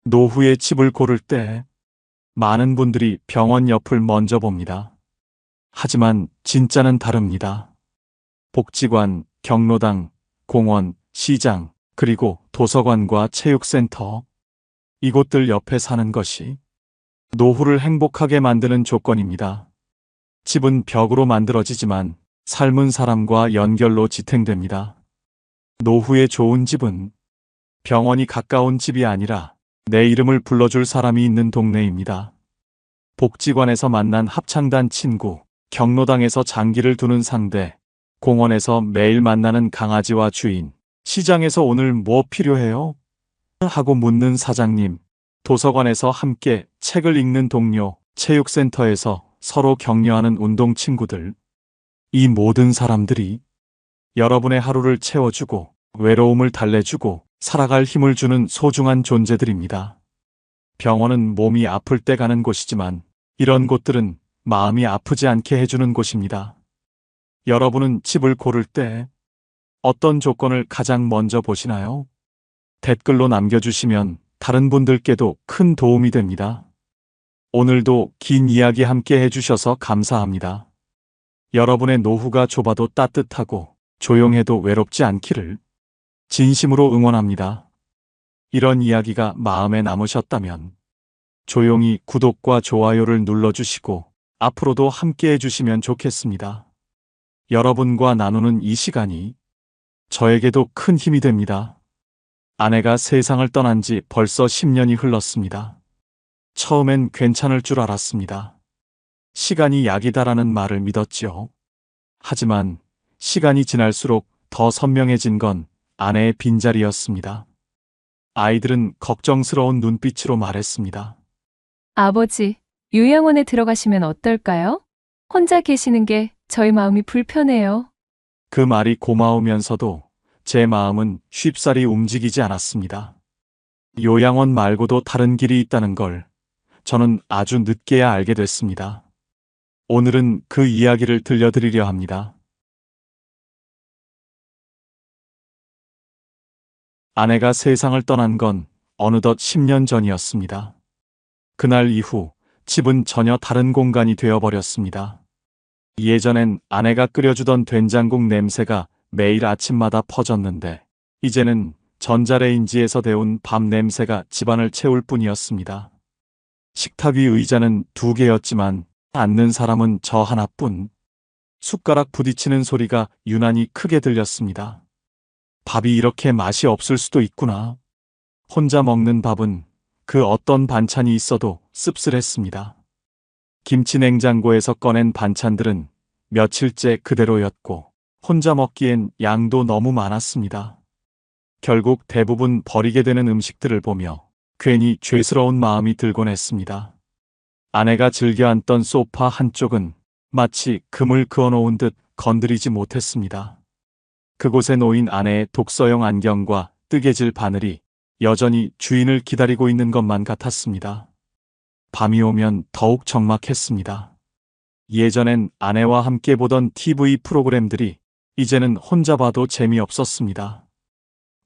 노후의 집을 고를 때 많은 분들이 병원 옆을 먼저 봅니다. 하지만 진짜는 다릅니다. 복지관, 경로당, 공원, 시장, 그리고 도서관과 체육센터, 이곳들 옆에 사는 것이 노후를 행복하게 만드는 조건입니다. 집은 벽으로 만들어지지만 삶은 사람과 연결로 지탱됩니다. 노후에 좋은 집은 병원이 가까운 집이 아니라 내 이름을 불러줄 사람이 있는 동네입니다. 복지관에서 만난 합창단 친구, 경로당에서 장기를 두는 상대, 공원에서 매일 만나는 강아지와 주인, 시장에서 오늘 뭐 필요해요? 하고 묻는 사장님, 도서관에서 함께 책을 읽는 동료, 체육센터에서 서로 격려하는 운동 친구들. 이 모든 사람들이 여러분의 하루를 채워주고 외로움을 달래주고 살아갈 힘을 주는 소중한 존재들입니다. 병원은 몸이 아플 때 가는 곳이지만 이런 곳들은 마음이 아프지 않게 해주는 곳입니다. 여러분은 집을 고를 때 어떤 조건을 가장 먼저 보시나요? 댓글로 남겨주시면 다른 분들께도 큰 도움이 됩니다. 오늘도 긴 이야기 함께 해주셔서 감사합니다. 여러분의 노후가 좁아도 따뜻하고 조용해도 외롭지 않기를 진심으로 응원합니다. 이런 이야기가 마음에 남으셨다면 조용히 구독과 좋아요를 눌러주시고 앞으로도 함께 해주시면 좋겠습니다. 여러분과 나누는 이 시간이 저에게도 큰 힘이 됩니다. 아내가 세상을 떠난 지 벌써 10년이 흘렀습니다. 처음엔 괜찮을 줄 알았습니다. 시간이 약이다라는 말을 믿었지요. 하지만 시간이 지날수록 더 선명해진 건 아내의 빈자리였습니다. 아이들은 걱정스러운 눈빛으로 말했습니다. 아버지, 요양원에 들어가시면 어떨까요? 혼자 계시는 게 저희 마음이 불편해요. 그 말이 고마우면서도 제 마음은 쉽사리 움직이지 않았습니다. 요양원 말고도 다른 길이 있다는 걸 저는 아주 늦게야 알게 됐습니다. 오늘은 그 이야기를 들려드리려 합니다. 아내가 세상을 떠난 건 어느덧 10년 전이었습니다. 그날 이후 집은 전혀 다른 공간이 되어버렸습니다. 예전엔 아내가 끓여주던 된장국 냄새가 매일 아침마다 퍼졌는데 이제는 전자레인지에서 데운 밥 냄새가 집안을 채울 뿐이었습니다. 식탁 위 의자는 2개였지만 앉는 사람은 저 하나뿐. 숟가락 부딪히는 소리가 유난히 크게 들렸습니다. 밥이 이렇게 맛이 없을 수도 있구나. 혼자 먹는 밥은 그 어떤 반찬이 있어도 씁쓸했습니다. 김치 냉장고에서 꺼낸 반찬들은 며칠째 그대로였고 혼자 먹기엔 양도 너무 많았습니다. 결국 대부분 버리게 되는 음식들을 보며 괜히 죄스러운 마음이 들곤 했습니다. 아내가 즐겨 앉던 소파 한쪽은 마치 금을 그어놓은 듯 건드리지 못했습니다. 그곳에 놓인 아내의 독서용 안경과 뜨개질 바늘이 여전히 주인을 기다리고 있는 것만 같았습니다. 밤이 오면 더욱 적막했습니다. 예전엔 아내와 함께 보던 TV 프로그램들이 이제는 혼자 봐도 재미없었습니다.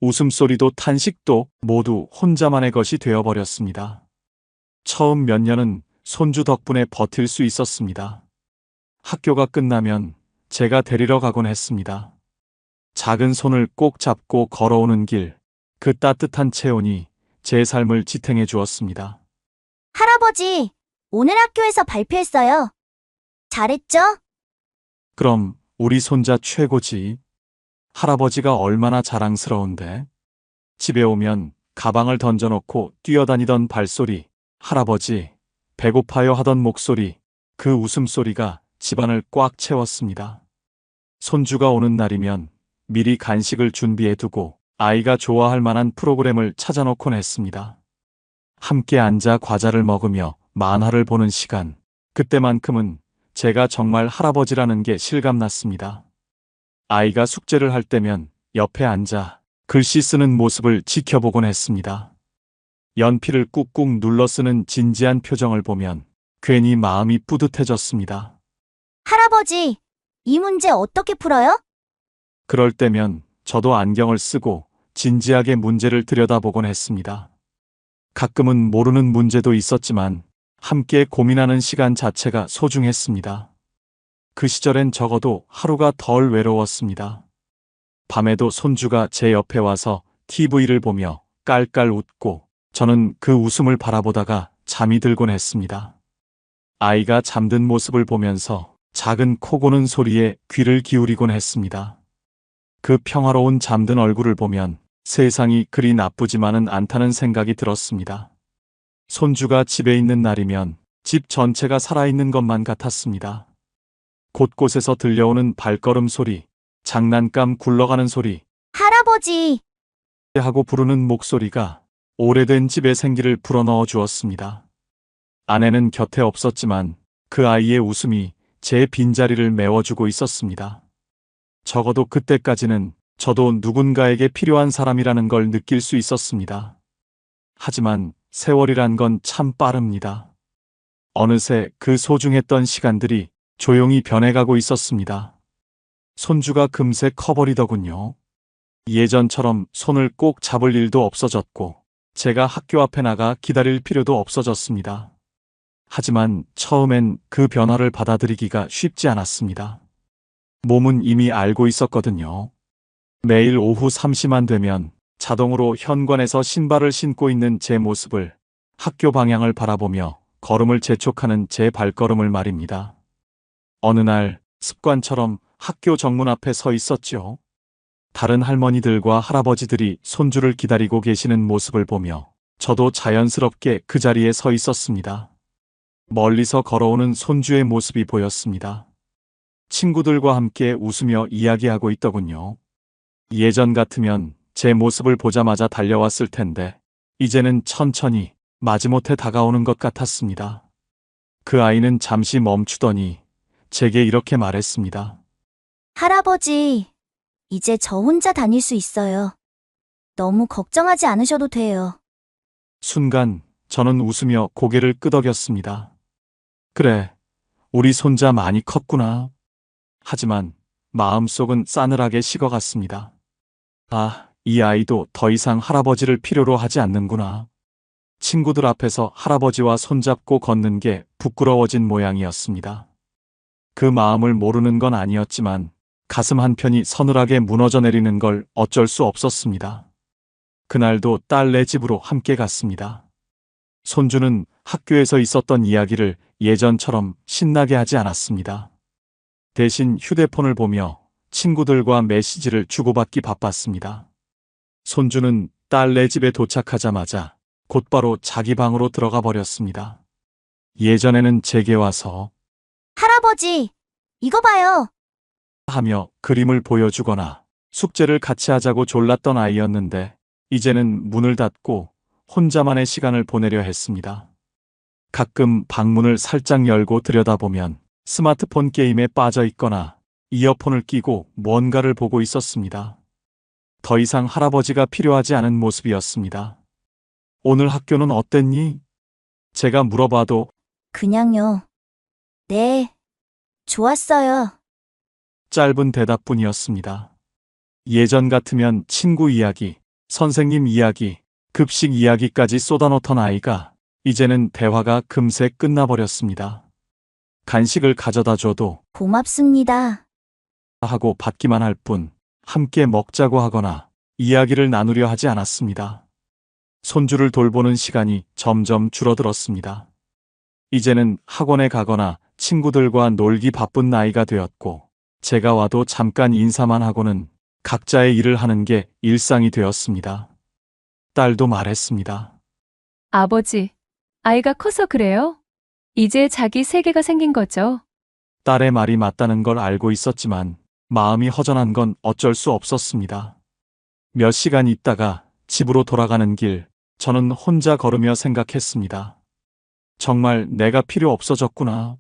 웃음소리도 탄식도 모두 혼자만의 것이 되어버렸습니다. 처음 몇 년은 손주 덕분에 버틸 수 있었습니다. 학교가 끝나면 제가 데리러 가곤 했습니다. 작은 손을 꼭 잡고 걸어오는 길, 그 따뜻한 체온이 제 삶을 지탱해 주었습니다. 할아버지, 오늘 학교에서 발표했어요. 잘했죠? 그럼 우리 손자 최고지. 할아버지가 얼마나 자랑스러운데. 집에 오면 가방을 던져놓고 뛰어다니던 발소리, 할아버지, 배고파요 하던 목소리, 그 웃음소리가 집안을 꽉 채웠습니다. 손주가 오는 날이면 미리 간식을 준비해두고 아이가 좋아할 만한 프로그램을 찾아놓곤 했습니다. 함께 앉아 과자를 먹으며 만화를 보는 시간, 그때만큼은 제가 정말 할아버지라는 게 실감났습니다. 아이가 숙제를 할 때면 옆에 앉아 글씨 쓰는 모습을 지켜보곤 했습니다. 연필을 꾹꾹 눌러 쓰는 진지한 표정을 보면 괜히 마음이 뿌듯해졌습니다. 할아버지, 이 문제 어떻게 풀어요? 그럴 때면 저도 안경을 쓰고 진지하게 문제를 들여다보곤 했습니다. 가끔은 모르는 문제도 있었지만 함께 고민하는 시간 자체가 소중했습니다. 그 시절엔 적어도 하루가 덜 외로웠습니다. 밤에도 손주가 제 옆에 와서 TV를 보며 깔깔 웃고 저는 그 웃음을 바라보다가 잠이 들곤 했습니다. 아이가 잠든 모습을 보면서 작은 코 고는 소리에 귀를 기울이곤 했습니다. 그 평화로운 잠든 얼굴을 보면 세상이 그리 나쁘지만은 않다는 생각이 들었습니다. 손주가 집에 있는 날이면 집 전체가 살아있는 것만 같았습니다. 곳곳에서 들려오는 발걸음 소리, 장난감 굴러가는 소리, 할아버지, 하고 부르는 목소리가 오래된 집의 생기를 불어넣어 주었습니다. 아내는 곁에 없었지만 그 아이의 웃음이 제 빈자리를 메워주고 있었습니다. 적어도 그때까지는 저도 누군가에게 필요한 사람이라는 걸 느낄 수 있었습니다. 하지만 세월이란 건 참 빠릅니다. 어느새 그 소중했던 시간들이 조용히 변해가고 있었습니다. 손주가 금세 커버리더군요. 예전처럼 손을 꼭 잡을 일도 없어졌고 제가 학교 앞에 나가 기다릴 필요도 없어졌습니다. 하지만 처음엔 그 변화를 받아들이기가 쉽지 않았습니다. 몸은 이미 알고 있었거든요. 매일 오후 3시만 되면 자동으로 현관에서 신발을 신고 있는 제 모습을, 학교 방향을 바라보며 걸음을 재촉하는 제 발걸음을 말입니다. 어느 날 습관처럼 학교 정문 앞에 서 있었죠. 다른 할머니들과 할아버지들이 손주를 기다리고 계시는 모습을 보며 저도 자연스럽게 그 자리에 서 있었습니다. 멀리서 걸어오는 손주의 모습이 보였습니다. 친구들과 함께 웃으며 이야기하고 있더군요. 예전 같으면 제 모습을 보자마자 달려왔을 텐데 이제는 천천히 마지못해 다가오는 것 같았습니다. 그 아이는 잠시 멈추더니 제게 이렇게 말했습니다. 할아버지, 이제 저 혼자 다닐 수 있어요. 너무 걱정하지 않으셔도 돼요. 순간 저는 웃으며 고개를 끄덕였습니다. 그래, 우리 손자 많이 컸구나. 하지만 마음속은 싸늘하게 식어갔습니다. 아, 이 아이도 더 이상 할아버지를 필요로 하지 않는구나. 친구들 앞에서 할아버지와 손잡고 걷는 게 부끄러워진 모양이었습니다. 그 마음을 모르는 건 아니었지만 가슴 한편이 서늘하게 무너져 내리는 걸 어쩔 수 없었습니다. 그날도 딸네 집으로 함께 갔습니다. 손주는 학교에서 있었던 이야기를 예전처럼 신나게 하지 않았습니다. 대신 휴대폰을 보며 친구들과 메시지를 주고받기 바빴습니다. 손주는 딸네 집에 도착하자마자 곧바로 자기 방으로 들어가 버렸습니다. 예전에는 제게 와서 할아버지, 이거 봐요. 하며 그림을 보여주거나 숙제를 같이 하자고 졸랐던 아이였는데 이제는 문을 닫고 혼자만의 시간을 보내려 했습니다. 가끔 방문을 살짝 열고 들여다보면 스마트폰 게임에 빠져 있거나 이어폰을 끼고 뭔가를 보고 있었습니다. 더 이상 할아버지가 필요하지 않은 모습이었습니다. 오늘 학교는 어땠니? 제가 물어봐도 그냥요. 네, 좋았어요. 짧은 대답뿐이었습니다. 예전 같으면 친구 이야기, 선생님 이야기, 급식 이야기까지 쏟아놓던 아이가 이제는 대화가 금세 끝나버렸습니다. 간식을 가져다 줘도 고맙습니다. 하고 받기만 할 뿐 함께 먹자고 하거나 이야기를 나누려 하지 않았습니다. 손주를 돌보는 시간이 점점 줄어들었습니다. 이제는 학원에 가거나 친구들과 놀기 바쁜 나이가 되었고 제가 와도 잠깐 인사만 하고는 각자의 일을 하는 게 일상이 되었습니다. 딸도 말했습니다. 아버지, 아이가 커서 그래요? 이제 자기 세계가 생긴 거죠? 딸의 말이 맞다는 걸 알고 있었지만 마음이 허전한 건 어쩔 수 없었습니다. 몇 시간 있다가 집으로 돌아가는 길, 저는 혼자 걸으며 생각했습니다. 정말 내가 필요 없어졌구나.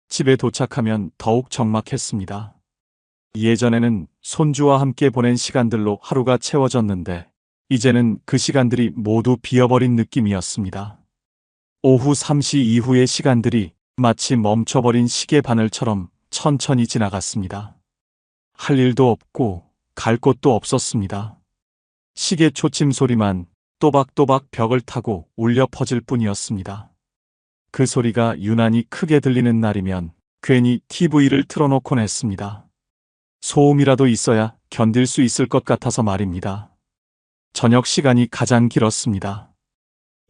집에 도착하면 더욱 적막했습니다. 예전에는 손주와 함께 보낸 시간들로 하루가 채워졌는데 이제는 그 시간들이 모두 비어버린 느낌이었습니다. 오후 3시 이후의 시간들이 마치 멈춰버린 시계 바늘처럼 천천히 지나갔습니다. 할 일도 없고 갈 곳도 없었습니다. 시계 초침 소리만 또박또박 벽을 타고 울려 퍼질 뿐이었습니다. 그 소리가 유난히 크게 들리는 날이면 괜히 TV를 틀어놓곤 했습니다. 소음이라도 있어야 견딜 수 있을 것 같아서 말입니다. 저녁 시간이 가장 길었습니다.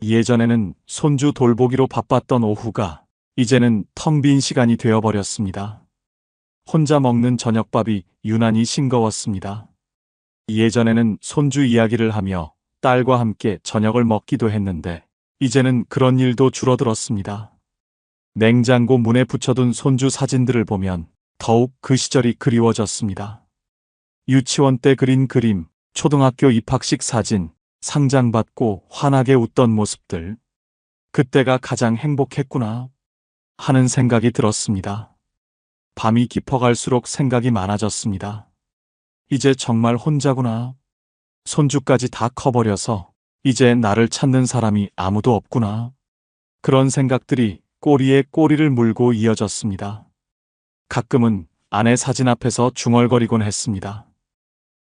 예전에는 손주 돌보기로 바빴던 오후가 이제는 텅 빈 시간이 되어버렸습니다. 혼자 먹는 저녁밥이 유난히 싱거웠습니다. 예전에는 손주 이야기를 하며 딸과 함께 저녁을 먹기도 했는데 이제는 그런 일도 줄어들었습니다. 냉장고 문에 붙여둔 손주 사진들을 보면 더욱 그 시절이 그리워졌습니다. 유치원 때 그린 그림, 초등학교 입학식 사진, 상장 받고 환하게 웃던 모습들. 그때가 가장 행복했구나 하는 생각이 들었습니다. 밤이 깊어갈수록 생각이 많아졌습니다. 이제 정말 혼자구나. 손주까지 다 커버려서 이제 나를 찾는 사람이 아무도 없구나. 그런 생각들이 꼬리에 꼬리를 물고 이어졌습니다. 가끔은 아내 사진 앞에서 중얼거리곤 했습니다.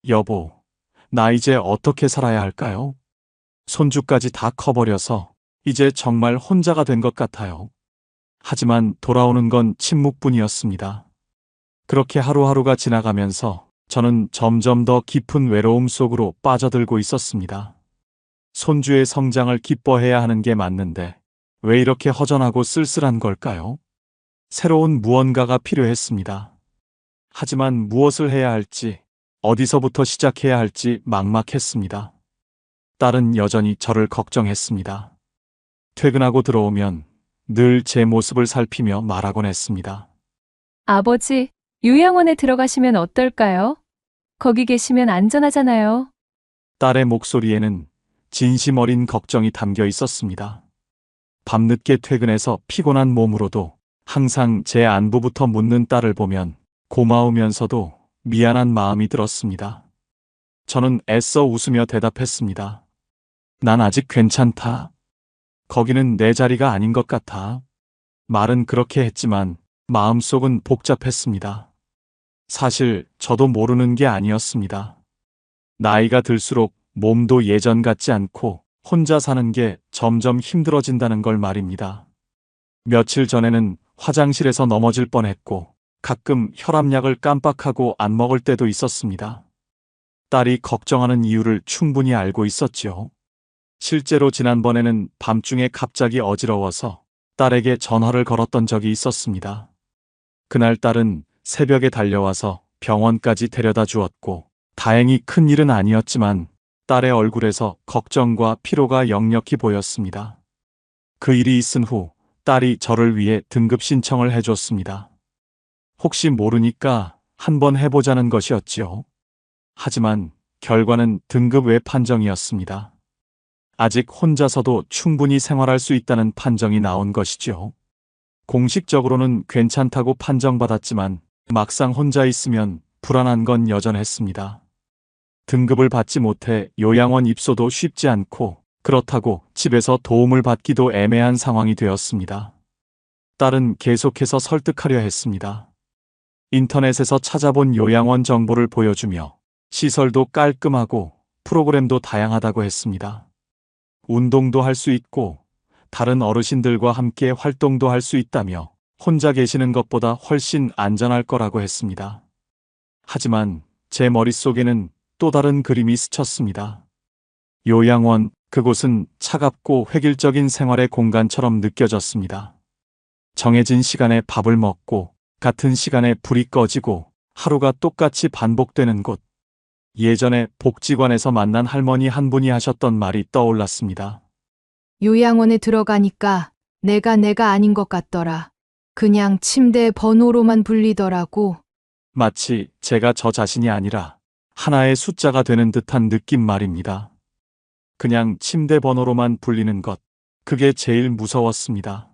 여보, 나 이제 어떻게 살아야 할까요? 손주까지 다 커버려서 이제 정말 혼자가 된 것 같아요. 하지만 돌아오는 건 침묵뿐이었습니다. 그렇게 하루하루가 지나가면서 저는 점점 더 깊은 외로움 속으로 빠져들고 있었습니다. 손주의 성장을 기뻐해야 하는 게 맞는데 왜 이렇게 허전하고 쓸쓸한 걸까요? 새로운 무언가가 필요했습니다. 하지만 무엇을 해야 할지, 어디서부터 시작해야 할지 막막했습니다. 딸은 여전히 저를 걱정했습니다. 퇴근하고 들어오면 늘 제 모습을 살피며 말하곤 했습니다. 아버지, 요양원에 들어가시면 어떨까요? 거기 계시면 안전하잖아요. 딸의 목소리에는 진심 어린 걱정이 담겨 있었습니다. 밤늦게 퇴근해서 피곤한 몸으로도 항상 제 안부부터 묻는 딸을 보면 고마우면서도 미안한 마음이 들었습니다. 저는 애써 웃으며 대답했습니다. 난 아직 괜찮다. 거기는 내 자리가 아닌 것 같아. 말은 그렇게 했지만 마음속은 복잡했습니다. 사실 저도 모르는 게 아니었습니다. 나이가 들수록 몸도 예전 같지 않고 혼자 사는 게 점점 힘들어진다는 걸 말입니다. 며칠 전에는 화장실에서 넘어질 뻔했고 가끔 혈압약을 깜빡하고 안 먹을 때도 있었습니다. 딸이 걱정하는 이유를 충분히 알고 있었지요. 실제로 지난번에는 밤중에 갑자기 어지러워서 딸에게 전화를 걸었던 적이 있었습니다. 그날 딸은 새벽에 달려와서 병원까지 데려다 주었고, 다행히 큰 일은 아니었지만 딸의 얼굴에서 걱정과 피로가 역력히 보였습니다. 그 일이 있은 후 딸이 저를 위해 등급 신청을 해줬습니다. 혹시 모르니까 한번 해보자는 것이었지요. 하지만 결과는 등급 외 판정이었습니다. 아직 혼자서도 충분히 생활할 수 있다는 판정이 나온 것이죠. 공식적으로는 괜찮다고 판정받았지만 막상 혼자 있으면 불안한 건 여전했습니다. 등급을 받지 못해 요양원 입소도 쉽지 않고, 그렇다고 집에서 도움을 받기도 애매한 상황이 되었습니다. 딸은 계속해서 설득하려 했습니다. 인터넷에서 찾아본 요양원 정보를 보여주며 시설도 깔끔하고 프로그램도 다양하다고 했습니다. 운동도 할 수 있고 다른 어르신들과 함께 활동도 할 수 있다며 혼자 계시는 것보다 훨씬 안전할 거라고 했습니다. 하지만 제 머릿속에는 또 다른 그림이 스쳤습니다. 요양원, 그곳은 차갑고 획일적인 생활의 공간처럼 느껴졌습니다. 정해진 시간에 밥을 먹고 같은 시간에 불이 꺼지고 하루가 똑같이 반복되는 곳. 예전에 복지관에서 만난 할머니 한 분이 하셨던 말이 떠올랐습니다. 요양원에 들어가니까 내가 아닌 것 같더라. 그냥 침대 번호로만 불리더라고. 마치 제가 저 자신이 아니라 하나의 숫자가 되는 듯한 느낌 말입니다. 그냥 침대 번호로만 불리는 것, 그게 제일 무서웠습니다.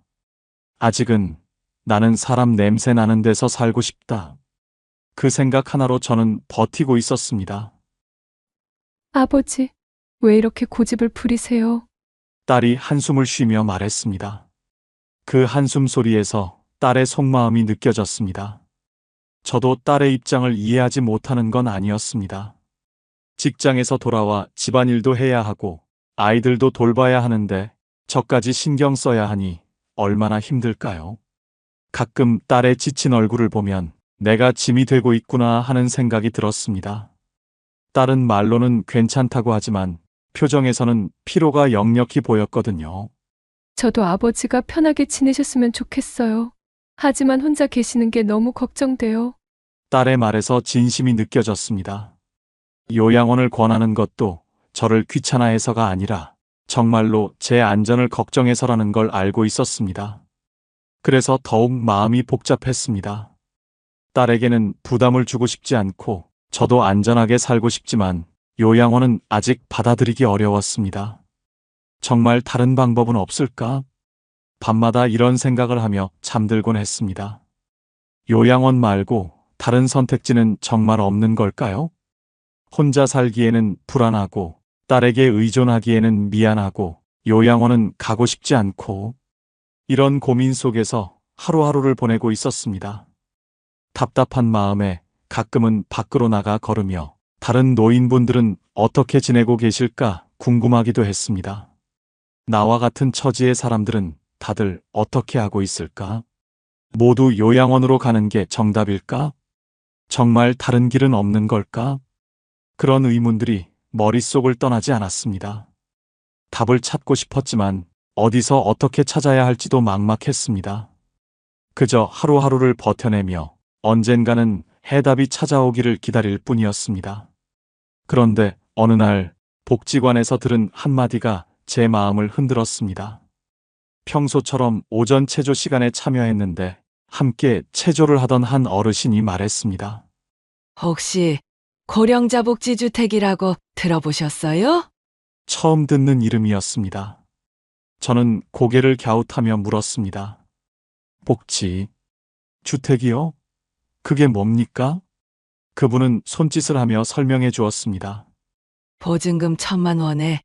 아직은 나는 사람 냄새 나는 데서 살고 싶다. 그 생각 하나로 저는 버티고 있었습니다. 아버지, 왜 이렇게 고집을 부리세요? 딸이 한숨을 쉬며 말했습니다. 그 한숨 소리에서 딸의 속마음이 느껴졌습니다. 저도 딸의 입장을 이해하지 못하는 건 아니었습니다. 직장에서 돌아와 집안일도 해야 하고 아이들도 돌봐야 하는데 저까지 신경 써야 하니 얼마나 힘들까요? 가끔 딸의 지친 얼굴을 보면 내가 짐이 되고 있구나 하는 생각이 들었습니다. 딸은 말로는 괜찮다고 하지만 표정에서는 피로가 역력히 보였거든요. 저도 아버지가 편하게 지내셨으면 좋겠어요. 하지만 혼자 계시는 게 너무 걱정돼요. 딸의 말에서 진심이 느껴졌습니다. 요양원을 권하는 것도 저를 귀찮아해서가 아니라 정말로 제 안전을 걱정해서라는 걸 알고 있었습니다. 그래서 더욱 마음이 복잡했습니다. 딸에게는 부담을 주고 싶지 않고 저도 안전하게 살고 싶지만 요양원은 아직 받아들이기 어려웠습니다. 정말 다른 방법은 없을까? 밤마다 이런 생각을 하며 잠들곤 했습니다. 요양원 말고 다른 선택지는 정말 없는 걸까요? 혼자 살기에는 불안하고 딸에게 의존하기에는 미안하고 요양원은 가고 싶지 않고 이런 고민 속에서 하루하루를 보내고 있었습니다. 답답한 마음에 가끔은 밖으로 나가 걸으며 다른 노인분들은 어떻게 지내고 계실까 궁금하기도 했습니다. 나와 같은 처지의 사람들은 다들 어떻게 하고 있을까? 모두 요양원으로 가는 게 정답일까? 정말 다른 길은 없는 걸까? 그런 의문들이 머릿속을 떠나지 않았습니다. 답을 찾고 싶었지만 어디서 어떻게 찾아야 할지도 막막했습니다. 그저 하루하루를 버텨내며 언젠가는 해답이 찾아오기를 기다릴 뿐이었습니다. 그런데 어느 날 복지관에서 들은 한마디가 제 마음을 흔들었습니다. 평소처럼 오전 체조 시간에 참여했는데 함께 체조를 하던 한 어르신이 말했습니다. 혹시 고령자 복지주택이라고 들어보셨어요? 처음 듣는 이름이었습니다. 저는 고개를 갸웃하며 물었습니다. 복지, 주택이요? 그게 뭡니까? 그분은 손짓을 하며 설명해 주었습니다. 보증금 1,000만 원에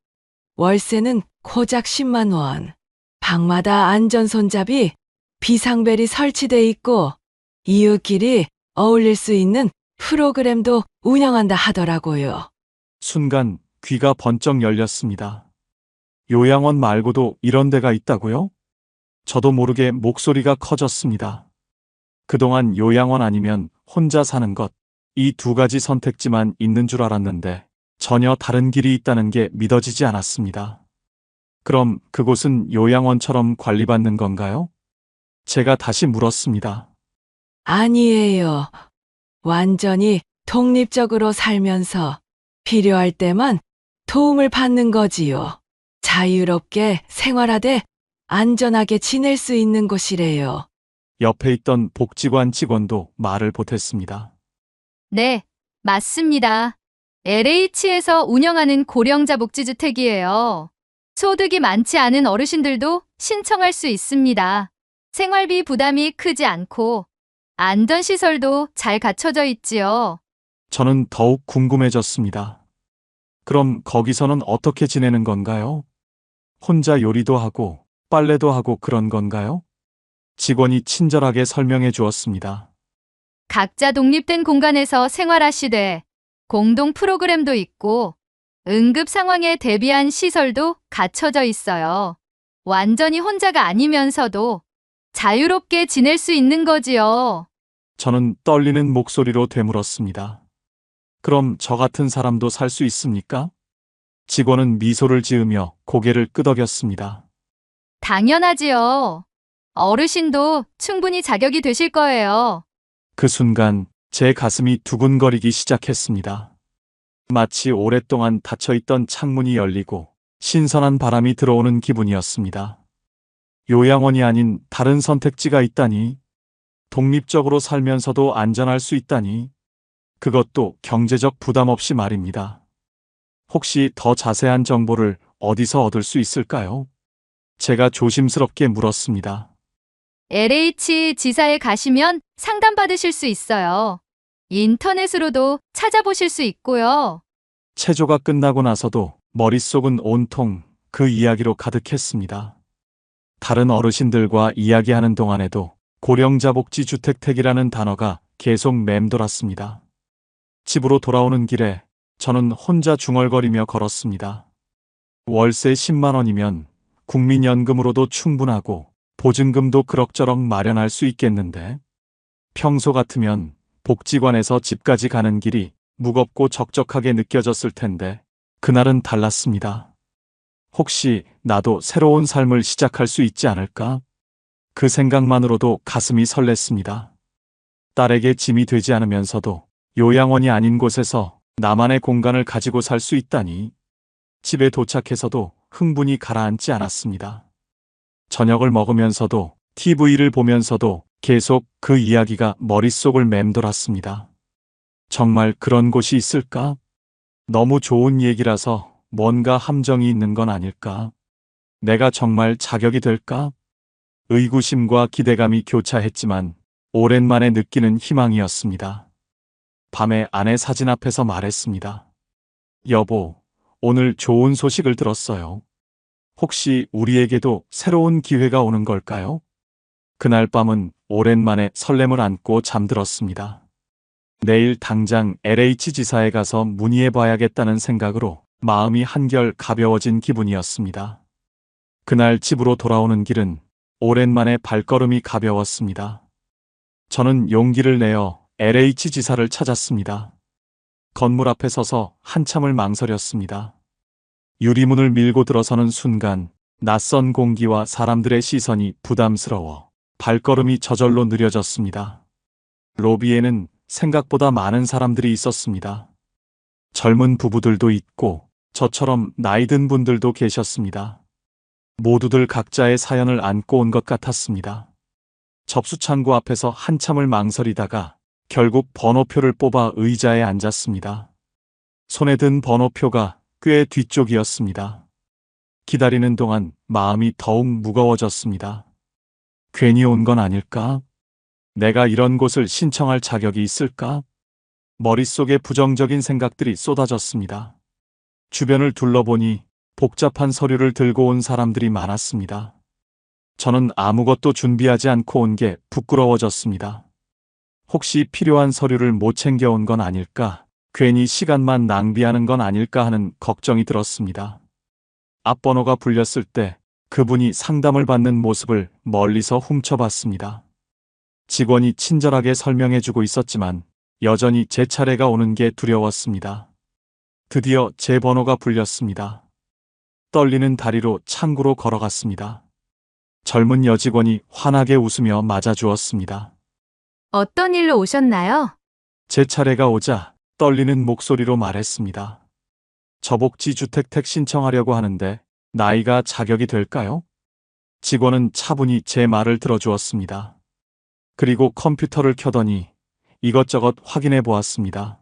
월세는 고작 10만 원. 방마다 안전손잡이, 비상벨이 설치돼 있고 이웃끼리 어울릴 수 있는 프로그램도 운영한다 하더라고요. 순간 귀가 번쩍 열렸습니다. 요양원 말고도 이런 데가 있다고요? 저도 모르게 목소리가 커졌습니다. 그동안 요양원 아니면 혼자 사는 것, 이 두 가지 선택지만 있는 줄 알았는데 전혀 다른 길이 있다는 게 믿어지지 않았습니다. 그럼 그곳은 요양원처럼 관리받는 건가요? 제가 다시 물었습니다. 아니에요. 완전히 독립적으로 살면서 필요할 때만 도움을 받는 거지요. 자유롭게 생활하되 안전하게 지낼 수 있는 곳이래요. 옆에 있던 복지관 직원도 말을 보탰습니다. 네, 맞습니다. LH에서 운영하는 고령자 복지주택이에요. 소득이 많지 않은 어르신들도 신청할 수 있습니다. 생활비 부담이 크지 않고 안전시설도 잘 갖춰져 있지요. 저는 더욱 궁금해졌습니다. 그럼 거기서는 어떻게 지내는 건가요? 혼자 요리도 하고 빨래도 하고 그런 건가요? 직원이 친절하게 설명해 주었습니다. 각자 독립된 공간에서 생활하시되 공동 프로그램도 있고 응급 상황에 대비한 시설도 갖춰져 있어요. 완전히 혼자가 아니면서도 자유롭게 지낼 수 있는 거지요. 저는 떨리는 목소리로 되물었습니다. 그럼 저 같은 사람도 살 수 있습니까? 직원은 미소를 지으며 고개를 끄덕였습니다. 당연하지요. 어르신도 충분히 자격이 되실 거예요. 그 순간 제 가슴이 두근거리기 시작했습니다. 마치 오랫동안 닫혀있던 창문이 열리고 신선한 바람이 들어오는 기분이었습니다. 요양원이 아닌 다른 선택지가 있다니, 독립적으로 살면서도 안전할 수 있다니, 그것도 경제적 부담 없이 말입니다. 혹시 더 자세한 정보를 어디서 얻을 수 있을까요? 제가 조심스럽게 물었습니다. LH 지사에 가시면 상담받으실 수 있어요. 인터넷으로도 찾아보실 수 있고요. 체조가 끝나고 나서도 머릿속은 온통 그 이야기로 가득했습니다. 다른 어르신들과 이야기하는 동안에도 고령자복지주택택이라는 단어가 계속 맴돌았습니다. 집으로 돌아오는 길에 저는 혼자 중얼거리며 걸었습니다. 월세 10만 원이면 국민연금으로도 충분하고 보증금도 그럭저럭 마련할 수 있겠는데, 평소 같으면 복지관에서 집까지 가는 길이 무겁고 적적하게 느껴졌을 텐데 그날은 달랐습니다. 혹시 나도 새로운 삶을 시작할 수 있지 않을까? 그 생각만으로도 가슴이 설렜습니다. 딸에게 짐이 되지 않으면서도 요양원이 아닌 곳에서 나만의 공간을 가지고 살 수 있다니, 집에 도착해서도 흥분이 가라앉지 않았습니다. 저녁을 먹으면서도 TV를 보면서도 계속 그 이야기가 머릿속을 맴돌았습니다. 정말 그런 곳이 있을까? 너무 좋은 얘기라서 뭔가 함정이 있는 건 아닐까? 내가 정말 자격이 될까? 의구심과 기대감이 교차했지만 오랜만에 느끼는 희망이었습니다. 밤에 아내 사진 앞에서 말했습니다. 여보, 오늘 좋은 소식을 들었어요. 혹시 우리에게도 새로운 기회가 오는 걸까요? 그날 밤은 오랜만에 설렘을 안고 잠들었습니다. 내일 당장 LH 지사에 가서 문의해 봐야겠다는 생각으로 마음이 한결 가벼워진 기분이었습니다. 그날 집으로 돌아오는 길은 오랜만에 발걸음이 가벼웠습니다. 저는 용기를 내어 LH 지사를 찾았습니다. 건물 앞에 서서 한참을 망설였습니다. 유리문을 밀고 들어서는 순간 낯선 공기와 사람들의 시선이 부담스러워 발걸음이 저절로 느려졌습니다. 로비에는 생각보다 많은 사람들이 있었습니다. 젊은 부부들도 있고 저처럼 나이 든 분들도 계셨습니다. 모두들 각자의 사연을 안고 온 것 같았습니다. 접수 창구 앞에서 한참을 망설이다가 결국 번호표를 뽑아 의자에 앉았습니다. 손에 든 번호표가 꽤 뒤쪽이었습니다. 기다리는 동안 마음이 더욱 무거워졌습니다. 괜히 온 건 아닐까? 내가 이런 곳을 신청할 자격이 있을까? 머릿속에 부정적인 생각들이 쏟아졌습니다. 주변을 둘러보니 복잡한 서류를 들고 온 사람들이 많았습니다. 저는 아무것도 준비하지 않고 온 게 부끄러워졌습니다. 혹시 필요한 서류를 못 챙겨온 건 아닐까? 괜히 시간만 낭비하는 건 아닐까 하는 걱정이 들었습니다. 앞번호가 불렸을 때 그분이 상담을 받는 모습을 멀리서 훔쳐봤습니다. 직원이 친절하게 설명해주고 있었지만 여전히 제 차례가 오는 게 두려웠습니다. 드디어 제 번호가 불렸습니다. 떨리는 다리로 창구로 걸어갔습니다. 젊은 여직원이 환하게 웃으며 맞아주었습니다. 어떤 일로 오셨나요? 제 차례가 오자 떨리는 목소리로 말했습니다. 저복지 주택택 신청하려고 하는데 나이가 자격이 될까요? 직원은 차분히 제 말을 들어주었습니다. 그리고 컴퓨터를 켜더니 이것저것 확인해 보았습니다.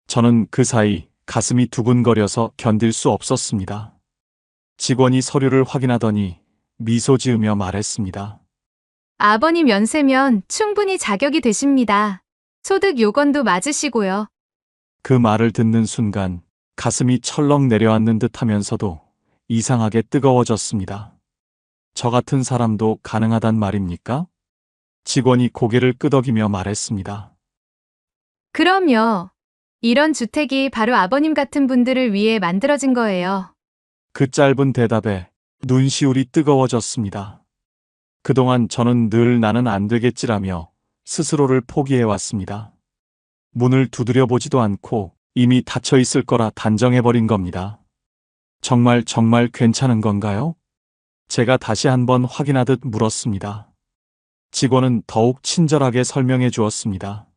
저는 그 사이 가슴이 두근거려서 견딜 수 없었습니다. 직원이 서류를 확인하더니 미소 지으며 말했습니다. 아버님 연세면 충분히 자격이 되십니다. 소득 요건도 맞으시고요. 그 말을 듣는 순간 가슴이 철렁 내려앉는 듯 하면서도 이상하게 뜨거워졌습니다. 저 같은 사람도 가능하단 말입니까? 직원이 고개를 끄덕이며 말했습니다. 그럼요. 이런 주택이 바로 아버님 같은 분들을 위해 만들어진 거예요. 그 짧은 대답에 눈시울이 뜨거워졌습니다. 그동안 저는 늘 나는 안 되겠지라며 스스로를 포기해왔습니다. 문을 두드려 보지도 않고 이미 닫혀 있을 거라 단정해버린 겁니다. 정말 괜찮은 건가요? 제가 다시 한번 확인하듯 물었습니다. 직원은 더욱 친절하게 설명해 주었습니다.